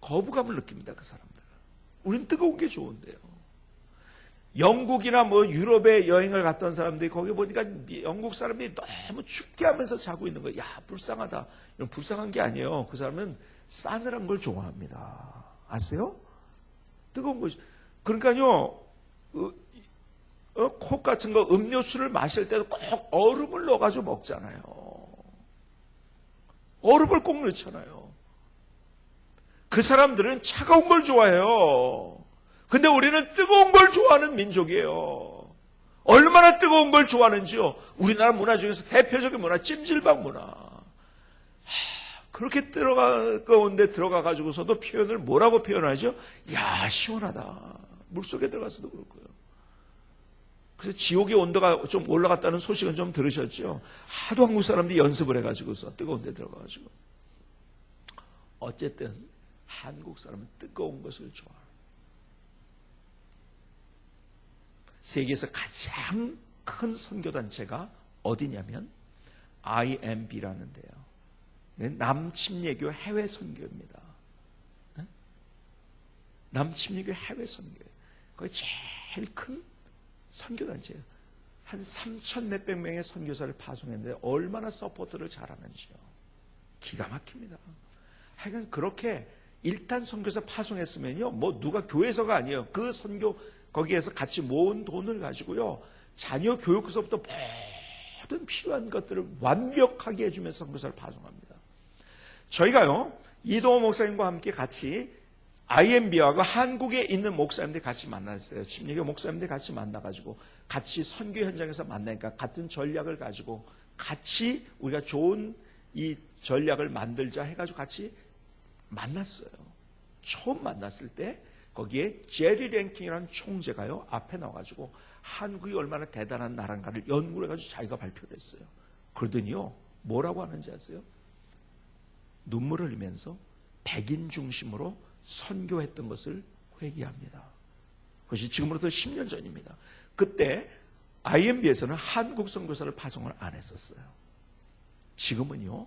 거부감을 느낍니다, 그 사람들은. 우린 뜨거운 게 좋은데요. 영국이나 유럽에 여행을 갔던 사람들이 거기 보니까 영국 사람이 너무 춥게 하면서 자고 있는 거예요. 야, 불쌍하다. 이런 불쌍한 게 아니에요. 그 사람은 싸늘한 걸 좋아합니다. 아세요? 뜨거운 거. 그러니까요, 콕 같은 거 음료수를 마실 때도 꼭 얼음을 넣어가지고 먹잖아요. 얼음을 꼭 넣잖아요. 그 사람들은 차가운 걸 좋아해요. 근데 우리는 뜨거운 걸 좋아하는 민족이에요. 얼마나 뜨거운 걸 좋아하는지요. 우리나라 문화 중에서 대표적인 문화, 찜질방 문화. 그렇게 뜨거운 데 들어가가지고서도 표현을 뭐라고 표현하죠? 야, 시원하다. 물속에 들어가서도 그럴 거예요. 그래서 지옥의 온도가 좀 올라갔다는 소식은 좀 들으셨죠? 하도 한국 사람들이 연습을 해가지고서 뜨거운 데 들어가가지고. 어쨌든 한국 사람은 뜨거운 것을 좋아해요. 세계에서 가장 큰 선교단체가 어디냐면 IMB라는 데요. 남침례교 해외 선교입니다. 남침례교 해외 선교예요. 거기 제일 큰 선교단체예요. 한 3천 몇백 명의 선교사를 파송했는데 얼마나 서포트를 잘하는지요. 기가 막힙니다. 하여간 그렇게 일단 선교사 파송했으면요, 누가 교회에서가 아니에요. 그 선교 거기에서 같이 모은 돈을 가지고요, 자녀 교육서부터 모든 필요한 것들을 완벽하게 해주면서 선교사를 파송합니다. 저희가요, 이동호 목사님과 함께 같이 IMB하고 한국에 있는 목사님들 같이 만났어요. 침례교 목사님들 같이 만나가지고 같이 선교 현장에서 만나니까 같은 전략을 가지고 같이 우리가 좋은 이 전략을 만들자 해가지고 같이 만났어요. 처음 만났을 때 거기에 제리 랭킹이라는 총재가요, 앞에 나와가지고 한국이 얼마나 대단한 나라인가를 연구를 해가지고 자기가 발표를 했어요. 그러더니요, 뭐라고 하는지 아세요? 눈물을 흘리면서 백인 중심으로 선교했던 것을 회개합니다. 그것이 지금으로부터 10년 전입니다. 그때 IMB에서는 한국 선교사를 파송을 안 했었어요. 지금은요,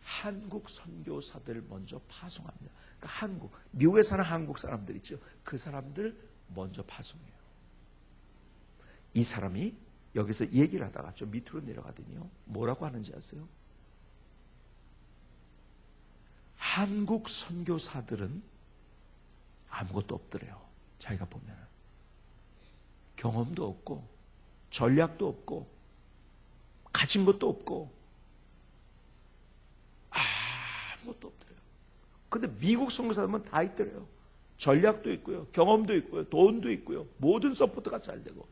한국 선교사들을 먼저 파송합니다. 그러니까 미국에 사는 한국 사람들 있죠. 그 사람들 먼저 파송해요. 이 사람이 여기서 얘기를 하다가 좀 밑으로 내려가더니요, 뭐라고 하는지 아세요? 한국 선교사들은 아무것도 없더래요. 자기가 보면 경험도 없고 전략도 없고 가진 것도 없고 아무것도 없더래요. 근데 미국 선교사들은 다 있더래요. 전략도 있고요, 경험도 있고요, 돈도 있고요, 모든 서포트가 잘 되고.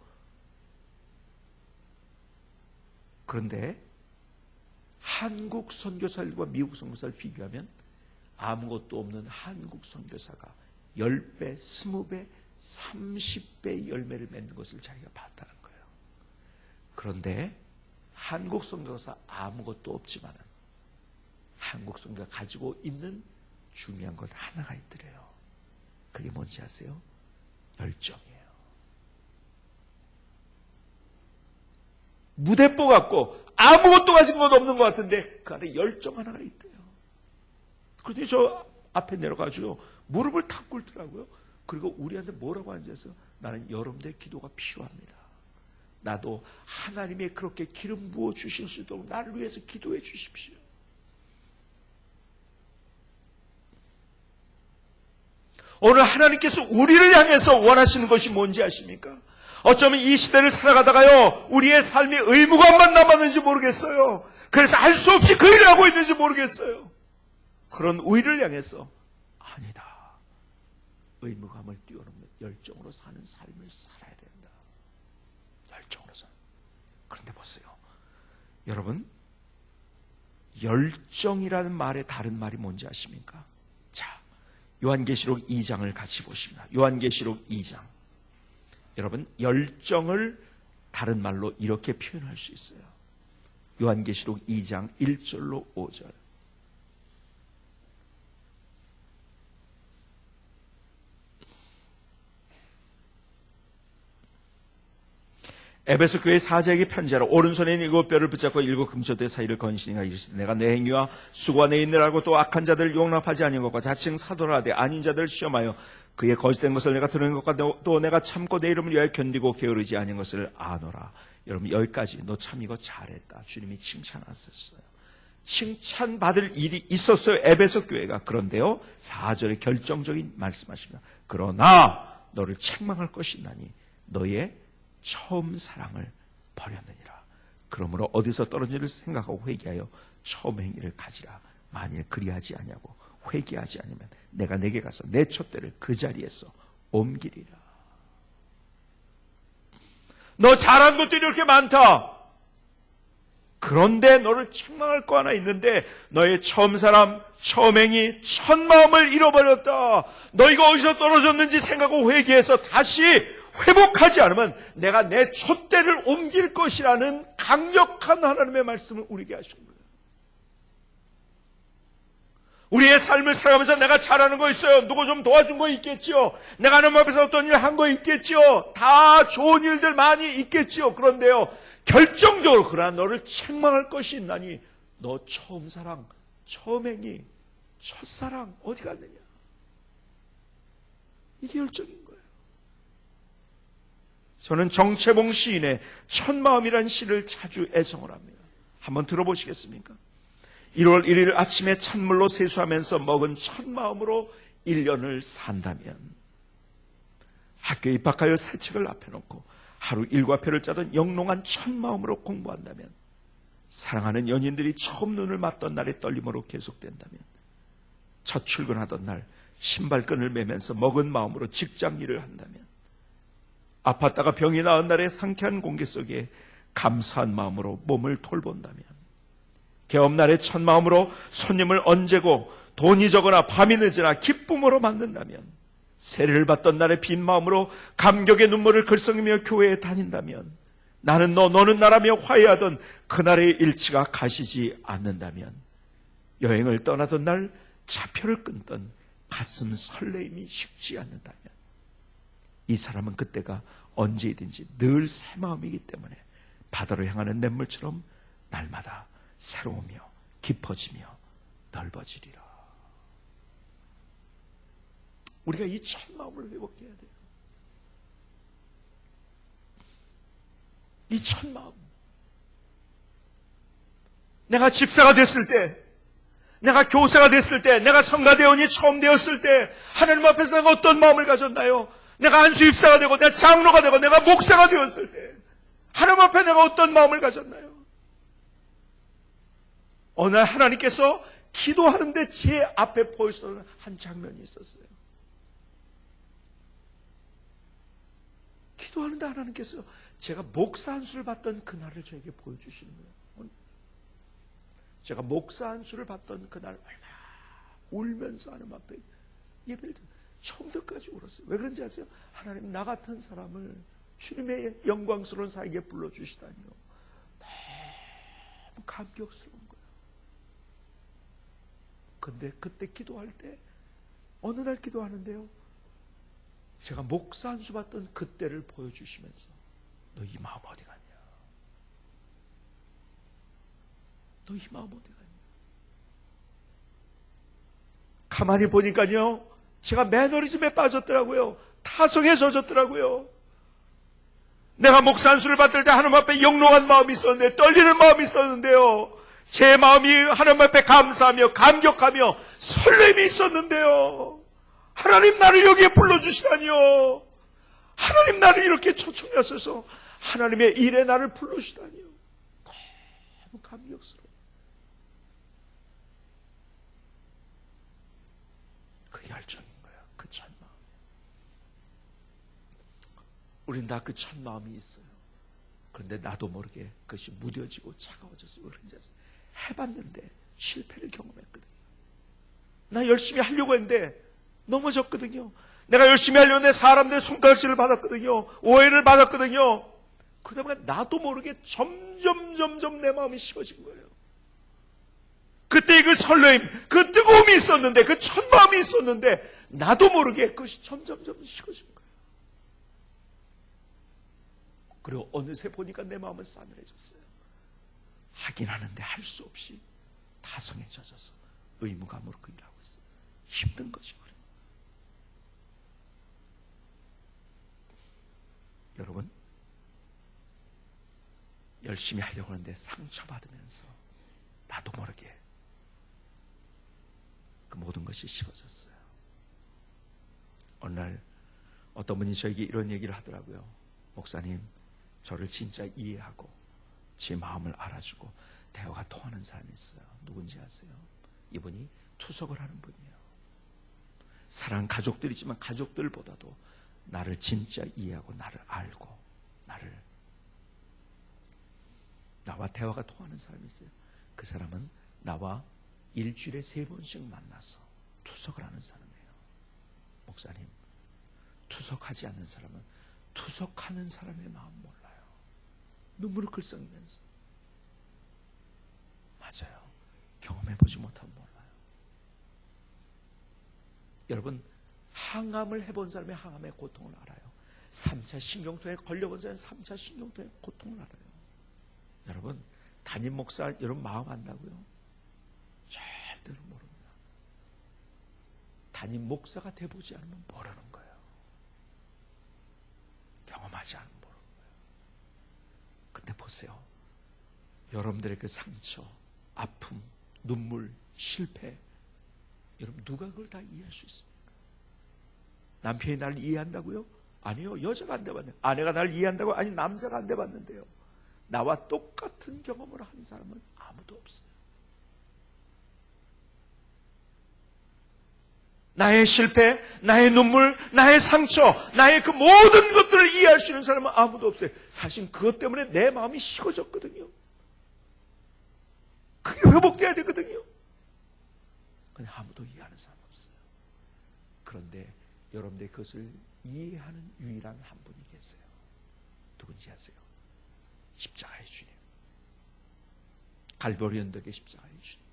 그런데 한국 선교사들과 미국 선교사를 비교하면 아무것도 없는 한국 선교사가 10배, 20배, 30배의 열매를 맺는 것을 자기가 봤다는 거예요. 그런데 한국 선교사 아무것도 없지만은 한국 선교가 가지고 있는 중요한 것 하나가 있더래요. 그게 뭔지 아세요? 열정이에요. 무대뽀 같고 아무것도 가진 건 없는 것 같은데 그 안에 열정 하나가 있대요. 그런데 저 앞에 내려가지고 무릎을 탁 꿇더라고요. 그리고 우리한테 뭐라고 앉아서 나는 여러분들의 기도가 필요합니다. 나도 하나님의 그렇게 기름 부어 주실 수 있도록 나를 위해서 기도해 주십시오. 오늘 하나님께서 우리를 향해서 원하시는 것이 뭔지 아십니까? 어쩌면 이 시대를 살아가다가요, 우리의 삶이 의무감만 남았는지 모르겠어요. 그래서 할 수 없이 그 일을 하고 있는지 모르겠어요. 그런 우리를 향해서 아니다. 의무감을 뛰어넘는 열정으로 사는 삶을 살아야 된다. 열정으로 사는. 그런데 보세요. 여러분, 열정이라는 말의 다른 말이 뭔지 아십니까? 자, 요한계시록 2장을 같이 보십니다. 요한계시록 2장. 여러분, 열정을 다른 말로 이렇게 표현할 수 있어요. 요한계시록 2장 1절로 5절. 에베소 교회 사자에게 편지하라. 오른손에 7뼈를 붙잡고 7 금소대 사이를 건신이가 이르시되 내가 내 행위와 수고와 내 인내를 알고 또 악한 자들을 용납하지 아니한 것과 자칭 사도라 하되 아닌 자들을 시험하여 그의 거짓된 것을 내가 드러낸 것과 또 내가 참고 내 이름을 위하여 견디고 게으르지 아닌 것을 아노라. 여러분, 여기까지 너 참 이거 잘했다. 주님이 칭찬하셨어요. 칭찬받을 일이 있었어요, 에베소 교회가. 그런데요, 4절에 결정적인 말씀하십니다. 그러나 너를 책망할 것이 있나니 너의 처음 사랑을 버렸느니라. 그러므로 어디서 떨어지를 생각하고 회개하여 처음 행위를 가지라. 만일 그리하지 아니하고 회개하지 않으면 내가 내게 가서 내 촛대를 그 자리에서 옮기리라. 너 잘한 것들이 이렇게 많다. 그런데 너를 책망할 거 하나 있는데 너의 처음 사람, 처음 행위, 첫 마음을 잃어버렸다. 너희가 어디서 떨어졌는지 생각하고 회개해서 다시 회복하지 않으면 내가 내 촛대를 옮길 것이라는 강력한 하나님의 말씀을 우리에게 하신 거예요. 우리의 삶을 살아가면서 내가 잘하는 거 있어요. 누구 좀 도와준 거 있겠지요. 내가 하나님 앞에서 어떤 일 한 거 있겠지요. 다 좋은 일들 많이 있겠지요. 그런데요, 결정적으로 그러나 너를 책망할 것이 있나니 너 처음 사랑, 처음 행위, 첫사랑 어디 갔느냐. 이게 열정인 거예요. 저는 정채봉 시인의 첫마음이라는 시를 자주 애송을 합니다. 한번 들어보시겠습니까? 1월 1일 아침에 찬물로 세수하면서 먹은 첫마음으로 1년을 산다면, 학교에 입학하여 새 책을 앞에 놓고 하루 일과표를 짜던 영롱한 첫마음으로 공부한다면, 사랑하는 연인들이 처음 눈을 맞던 날의 떨림으로 계속된다면, 첫 출근하던 날 신발끈을 매면서 먹은 마음으로 직장 일을 한다면, 아팠다가 병이 나은 날의 상쾌한 공기 속에 감사한 마음으로 몸을 돌본다면, 개업날의 첫 마음으로 손님을 언제고 돈이 적거나 밤이 늦으나 기쁨으로 맞는다면, 세례를 받던 날의 빈 마음으로 감격의 눈물을 글썽이며 교회에 다닌다면, 나는 너 너는 나라며 화해하던 그날의 일치가 가시지 않는다면, 여행을 떠나던 날 차표를 끊던 가슴 설레임이 식지 않는다면, 이 사람은 그때가 언제이든지 늘 새 마음이기 때문에 바다로 향하는 냇물처럼 날마다 새로우며 깊어지며 넓어지리라. 우리가 이 첫 마음을 회복해야 돼요. 이 첫 마음. 내가 집사가 됐을 때, 내가 교사가 됐을 때, 내가 성가대원이 처음 되었을 때 하나님 앞에서 내가 어떤 마음을 가졌나요? 내가 안수 입사가 되고 내가 장로가 되고 내가 목사가 되었을 때 하나님 앞에 내가 어떤 마음을 가졌나요? 어느 날 하나님께서 기도하는데 제 앞에 보여주던 한 장면이 있었어요. 기도하는데 하나님께서 제가 목사 안수를 받던 그날을 저에게 보여주시는 거예요. 제가 목사 안수를 받던 그날 얼마나 울면서 하나님 앞에 예배를 처음부터까지 울었어요. 왜 그런지 아세요? 하나님, 나 같은 사람을 주님의 영광스러운 사에게 불러주시다니요. 너무 감격스러운 거예요. 근데 그때 기도할 때 어느 날 기도하는데요, 제가 목사 한 수 받던 그때를 보여주시면서 너 이 마음 어디 갔냐? 너 이 마음 어디 갔냐? 가만히 보니까요, 제가 매너리즘에 빠졌더라고요. 타성에 젖었더라고요. 내가 목사 한 수를 받을 때 하나님 앞에 영롱한 마음이 있었는데, 떨리는 마음이 있었는데요, 제 마음이 하나님 앞에 감사하며 감격하며 설렘이 있었는데요, 하나님 나를 여기에 불러주시다니요. 하나님 나를 이렇게 초청하셔서 하나님의 일에 나를 불러주시다니요. 너무 감격스러워. 그 열정인 거예요. 그 첫 마음. 우린 다 그 첫 마음이 있어요. 그런데 나도 모르게 그것이 무뎌지고 차가워졌어요. 그런지 해봤는데 실패를 경험했거든요. 나 열심히 하려고 했는데 넘어졌거든요. 내가 열심히 하려고 했는데 사람들의 손가락질을 받았거든요. 오해를 받았거든요. 그러다 보니까 나도 모르게 점점 내 마음이 식어진 거예요. 그때 그 설렘, 그 뜨거움이 있었는데, 그 첫 마음이 있었는데 나도 모르게 그것이 점점 식어진 거예요. 그리고 어느새 보니까 내 마음은 싸늘해졌어요. 하긴 하는데 할 수 없이 타성에 젖어서 의무감으로 그 일하고 있어요. 힘든 거죠. 여러분, 열심히 하려고 하는데 상처받으면서 나도 모르게 그 모든 것이 식어졌어요. 어느 날 어떤 분이 저에게 이런 얘기를 하더라고요. 목사님, 저를 진짜 이해하고 제 마음을 알아주고 대화가 통하는 사람이 있어요. 누군지 아세요? 이분이 투석을 하는 분이에요. 사랑하는 가족들이지만 가족들보다도 나를 진짜 이해하고 나를 알고 나와 대화가 통하는 사람이 있어요. 그 사람은 나와 일주일에 3번씩 만나서 투석을 하는 사람이에요. 목사님, 투석하지 않는 사람은 투석하는 사람의 마음 몰라요. 눈물을 글썽이면서. 맞아요. 경험해보지 못하면 몰라요. 여러분, 항암을 해본 사람이 항암의 고통을 알아요. 3차 신경통에 걸려본 사람이 3차 신경통의 고통을 알아요. 여러분, 담임 목사 여러분 마음 안다고요? 절대로 모릅니다. 담임 목사가 돼보지 않으면 모르는 거예요. 경험하지 않으면 모르는 거예요. 근데 보세요. 여러분들의 그 상처, 아픔, 눈물, 실패, 여러분 누가 그걸 다 이해할 수 있습니까? 남편이 나를 이해한다고요? 아니요. 여자가 안 돼봤는데. 아내가 나를 이해한다고? 아니, 남자가 안 돼봤는데요. 나와 똑같은 경험을 한 사람은 아무도 없어요. 나의 실패, 나의 눈물, 나의 상처, 나의 그 모든 것들을 이해할 수 있는 사람은 아무도 없어요. 사실 그것 때문에 내 마음이 식어졌거든요. 그게 회복돼야 되거든요. 근데 아무도 이해하는 사람 없어요. 그런데 여러분들이 그것을 이해하는 유일한 한 분이 계세요. 누군지 아세요? 십자가의 주님. 갈보리 언덕의 십자가의 주님.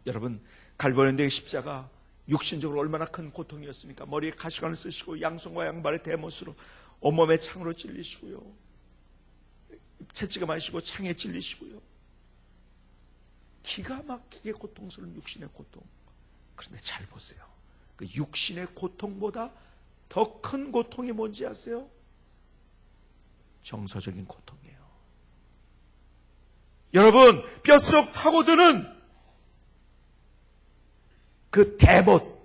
여러분, 갈보리 언덕의 십자가 육신적으로 얼마나 큰 고통이었습니까? 머리에 가시관을 쓰시고 양손과 양발에 대못으로 온몸에 창으로 찔리시고요, 채찍을 마시고 창에 찔리시고요, 기가 막히게 고통스러운 육신의 고통. 그런데 잘 보세요. 그 육신의 고통보다 더 큰 고통이 뭔지 아세요? 정서적인 고통이에요. 여러분, 뼛속 파고드는 그 대못,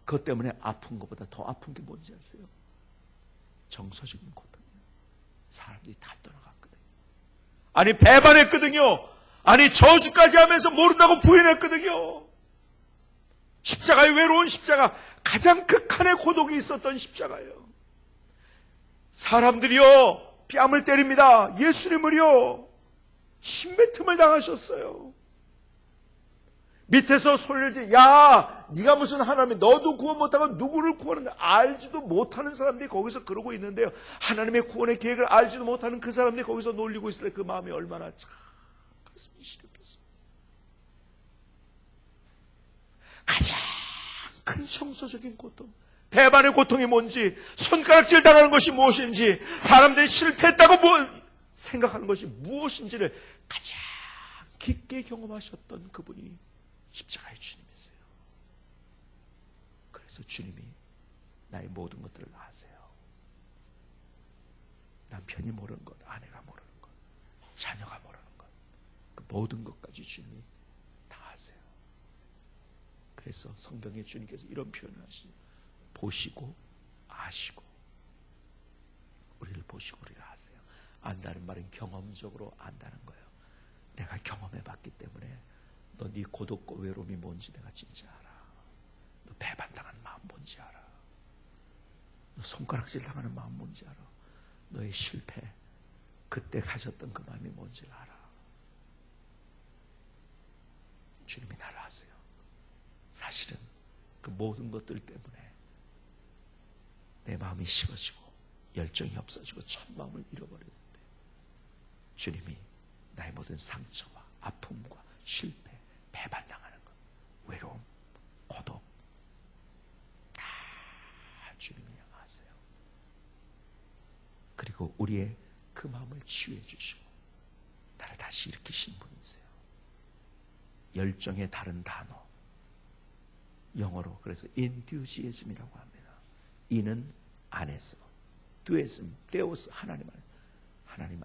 그것 때문에 아픈 것보다 더 아픈 게 뭔지 아세요? 정서적인 고통이에요. 사람들이 다 떠나갔거든요. 아니, 배반했거든요. 아니, 저주까지 하면서 모른다고 부인했거든요. 십자가의 외로운 십자가, 가장 극한의 고독이 있었던 십자가예요. 사람들이요, 뺨을 때립니다. 예수님을요, 침뱉음을 당하셨어요. 밑에서 소리를 지, 야, 네가 무슨 하나님이, 너도 구원 못하고 누구를 구원하는데 알지도 못하는 사람들이 거기서 그러고 있는데요. 하나님의 구원의 계획을 알지도 못하는 그 사람들이 거기서 놀리고 있을 때 그 마음이 얼마나 참 가슴이 시렵겠습니까? 가장 큰 정서적인 고통, 배반의 고통이 뭔지, 손가락질 당하는 것이 무엇인지, 사람들이 실패했다고 생각하는 것이 무엇인지를 가장 깊게 경험하셨던 그분이 십자가의 주님이세요. 그래서 주님이 나의 모든 것들을 아세요. 남편이 모르는 것, 아내가 모르는 것, 자녀가 모르는 것, 그 모든 것까지 주님이 다 아세요. 그래서 성경에 주님께서 이런 표현을 하시죠. 보시고 아시고. 우리를 보시고 우리를 아세요. 안다는 말은 경험적으로 안다는 거예요. 내가 경험해봤기 때문에 너 네 고독과 외로움이 뭔지 내가 진짜 알아. 너 배반당하는 마음 뭔지 알아. 너 손가락질 당하는 마음 뭔지 알아. 너의 실패, 그때 가졌던 그 마음이 뭔지 알아. 주님이 나를 아세요. 사실은 그 모든 것들 때문에 내 마음이 식어지고 열정이 없어지고 첫 마음을 잃어버렸는데 주님이 나의 모든 상처와 아픔과 실패, 배반당하는 것, 외로움, 고독 다 주님이 아세요. 그리고 우리의 그 마음을 치유해 주시고 나를 다시 일으키신 분이세요. 열정의 다른 단어, 영어로 그래서 enthusiasm이라고 합니다. 이는 안에서, 데오스 하나님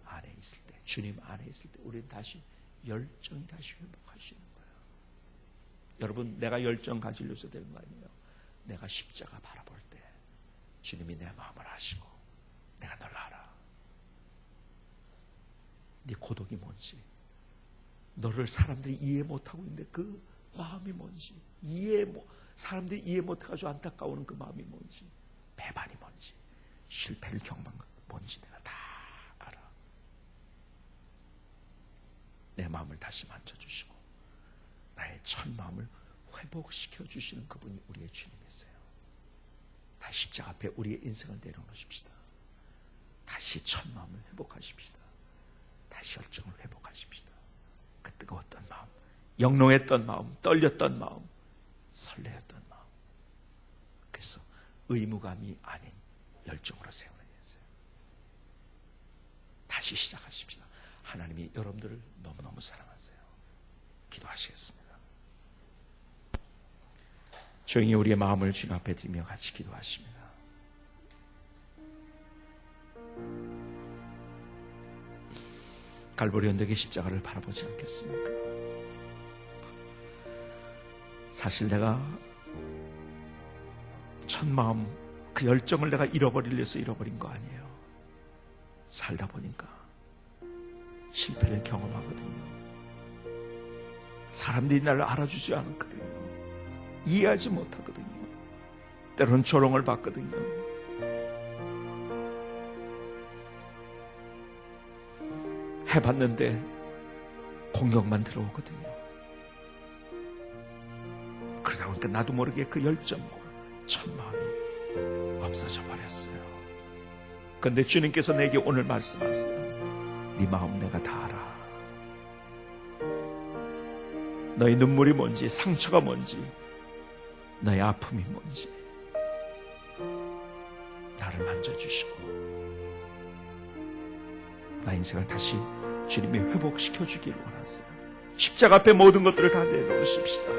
안에 있을 때, 주님 안에 있을 때 우리는 다시 열정이 다시 회복하시는 거예요. 여러분, 내가 열정 가지려서 되는 거 아니에요. 내가 십자가 바라볼 때 주님이 내 마음을 아시고 내가 널 알아. 네 고독이 뭔지, 너를 사람들이 이해 못하고 있는데 그 마음이 뭔지, 사람들이 이해 못해가지고 안타까워하는 그 마음이 뭔지, 배반이 뭔지, 실패를 경험한 것 뭔지 내가 다 알아. 내 마음을 다시 만져주시고 나의 첫 마음을 회복시켜 주시는 그분이 우리의 주님이세요. 다시 십자가 앞에 우리의 인생을 내려놓으십시다. 다시 첫 마음을 회복하십시다. 다시 열정을 회복하십시다. 그 뜨거웠던 마음, 영롱했던 마음, 떨렸던 마음, 설레었던 마음. 그래서 의무감이 아닌 열정으로 세워내세요. 다시 시작하십시다. 하나님이 여러분들을 너무너무 사랑하세요. 기도하시겠습니다. 조용히 우리의 마음을 주님 앞에 드리며 같이 기도하십니다. 갈보리 언덕의 십자가를 바라보지 않겠습니까? 사실 내가 첫 마음, 그 열정을 내가 잃어버리려서 잃어버린 거 아니에요. 살다 보니까 실패를 경험하거든요. 사람들이 나를 알아주지 않거든요. 이해하지 못하거든요. 때로는 조롱을 받거든요. 해봤는데 공격만 들어오거든요. 그러다 보니까 나도 모르게 그 열정과 첫 마음이 없어져 버렸어요. 그런데 주님께서 내게 오늘 말씀하세요. 네 마음 내가 다 알아. 너의 눈물이 뭔지, 상처가 뭔지, 너의 아픔이 뭔지 나를 만져주시고 나 인생을 다시 주님이 회복시켜 주기를 원하세요. 십자가 앞에 모든 것들을 다 내놓으십시다.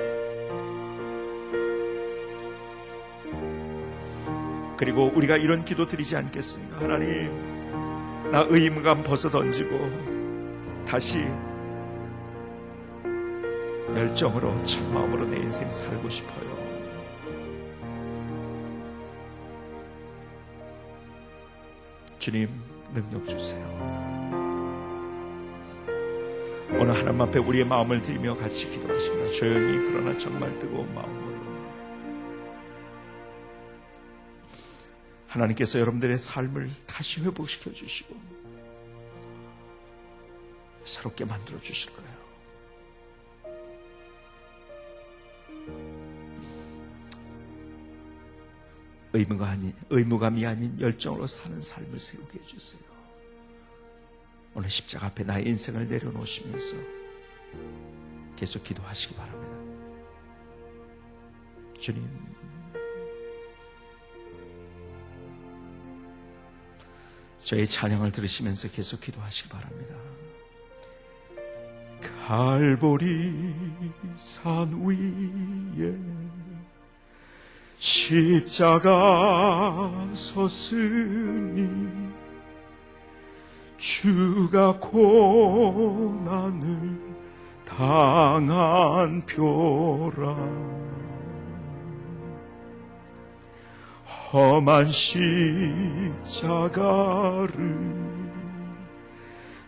그리고 우리가 이런 기도 드리지 않겠습니까? 하나님, 나 의무감 벗어던지고 다시 열정으로 첫 마음으로 내 인생 살고 싶어요. 주님, 능력 주세요. 오늘 하나님 앞에 우리의 마음을 드리며 같이 기도하십니다. 조용히, 그러나 정말 뜨거운 마음으로. 하나님께서 여러분들의 삶을 다시 회복시켜 주시고 새롭게 만들어 주실 거예요. 의무감이 아닌 열정으로 사는 삶을 세우게 해주세요. 오늘 십자가 앞에 나의 인생을 내려놓으시면서 계속 기도하시기 바랍니다. 주님, 저의 찬양을 들으시면서 계속 기도하시기 바랍니다. 갈보리 산 위에 십자가 섰으니 주가 고난을 당한 표라. 험한 십자가를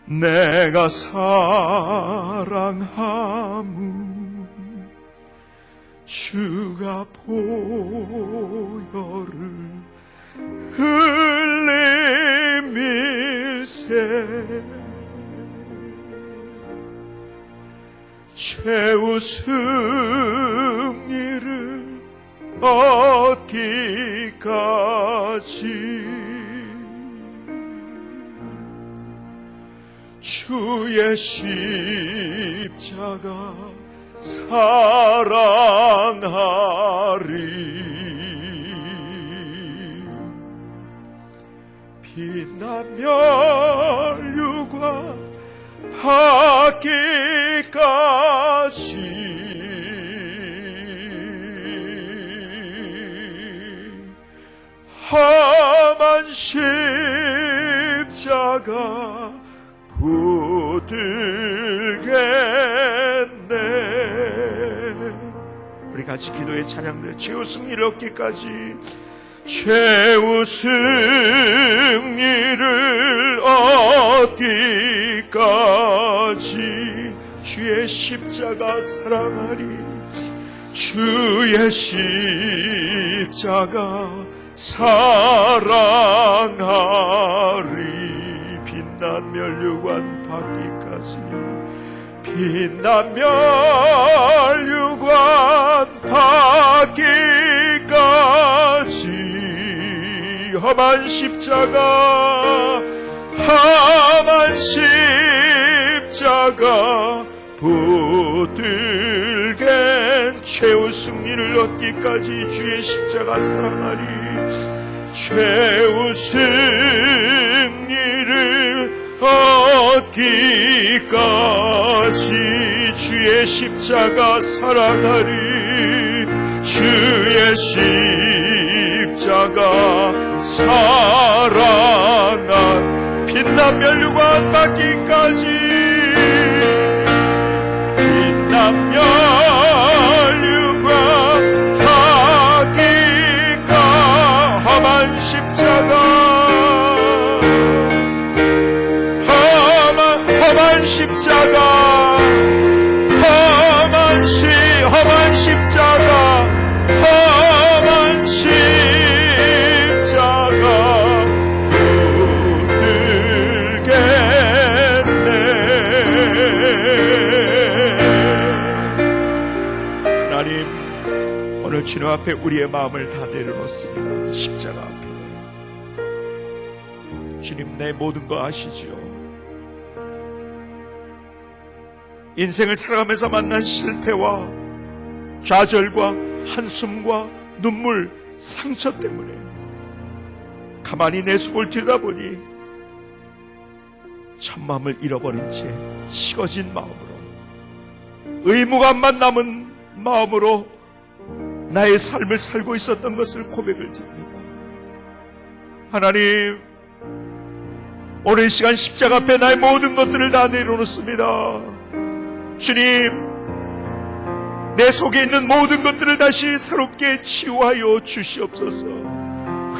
내가 사랑하무 주가 보혈을 흘림일세 최후 승리를 얻기까지 주의 십자가 사랑하리. 빛나며 멸류관 받기까지 험한 십자가 붙들겠네. 우리 같이 기도의 찬양들 최후 승리를 얻기까지 최후 승리를 얻기까지 주의 십자가 사랑하리. 주의 십자가 사랑하리. 빛난 멸류관 받기까지 빛난 멸류관 받기까지 험한 십자가 붙들겐 최후 승리를 얻기까지 주의 십자가 사랑하리. 최후 승리를 얻기까지 주의 십자가 사랑하리. 주의 십자가 사랑하리. 빛난 멸류관 받기까지 빛난 멸류관 받기까 험한 십자가 험한 십자가 험한 십자가 험한 십자가 붙들겠네. 하나님, 오늘 주님 앞에 우리의 마음을 다 내려놓습니다. 십자가 앞에 주님, 내 모든 거 아시지요? 인생을 살아가면서 만난 실패와 좌절과 한숨과 눈물, 상처 때문에 가만히 내 속을 들여다보니 참마음을 잃어버린 채 식어진 마음으로 의무감만 남은 마음으로 나의 삶을 살고 있었던 것을 고백을 드립니다. 하나님, 오늘 이 시간 십자가 앞에 나의 모든 것들을 다 내려놓습니다. 주님, 내 속에 있는 모든 것들을 다시 새롭게 치유하여 주시옵소서.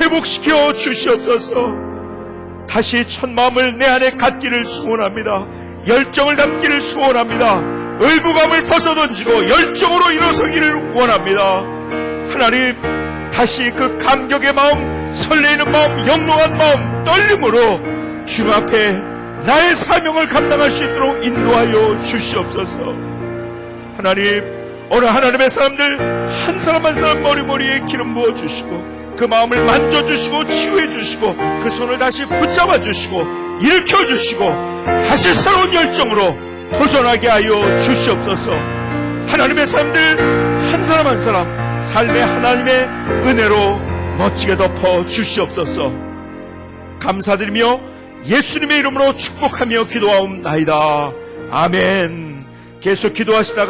회복시켜 주시옵소서. 다시 첫 마음을 내 안에 갖기를 소원합니다. 열정을 담기를 소원합니다. 의무감을 벗어던지고 열정으로 일어서기를 원합니다. 하나님, 다시 그 감격의 마음, 설레이는 마음, 영롱한 마음, 떨림으로 주님 앞에 나의 사명을 감당할 수 있도록 인도하여 주시옵소서. 하나님, 오늘 하나님의 사람들 한 사람 한 사람 머리머리에 기름 부어주시고 그 마음을 만져주시고 치유해주시고 그 손을 다시 붙잡아주시고 일으켜주시고 다시 새로운 열정으로 도전하게 하여 주시옵소서. 하나님의 사람들 한 사람 한 사람 삶에 하나님의 은혜로 멋지게 덮어 주시옵소서. 감사드리며 예수님의 이름으로 축복하며 기도하옵나이다. 아멘. 계속 기도하시다가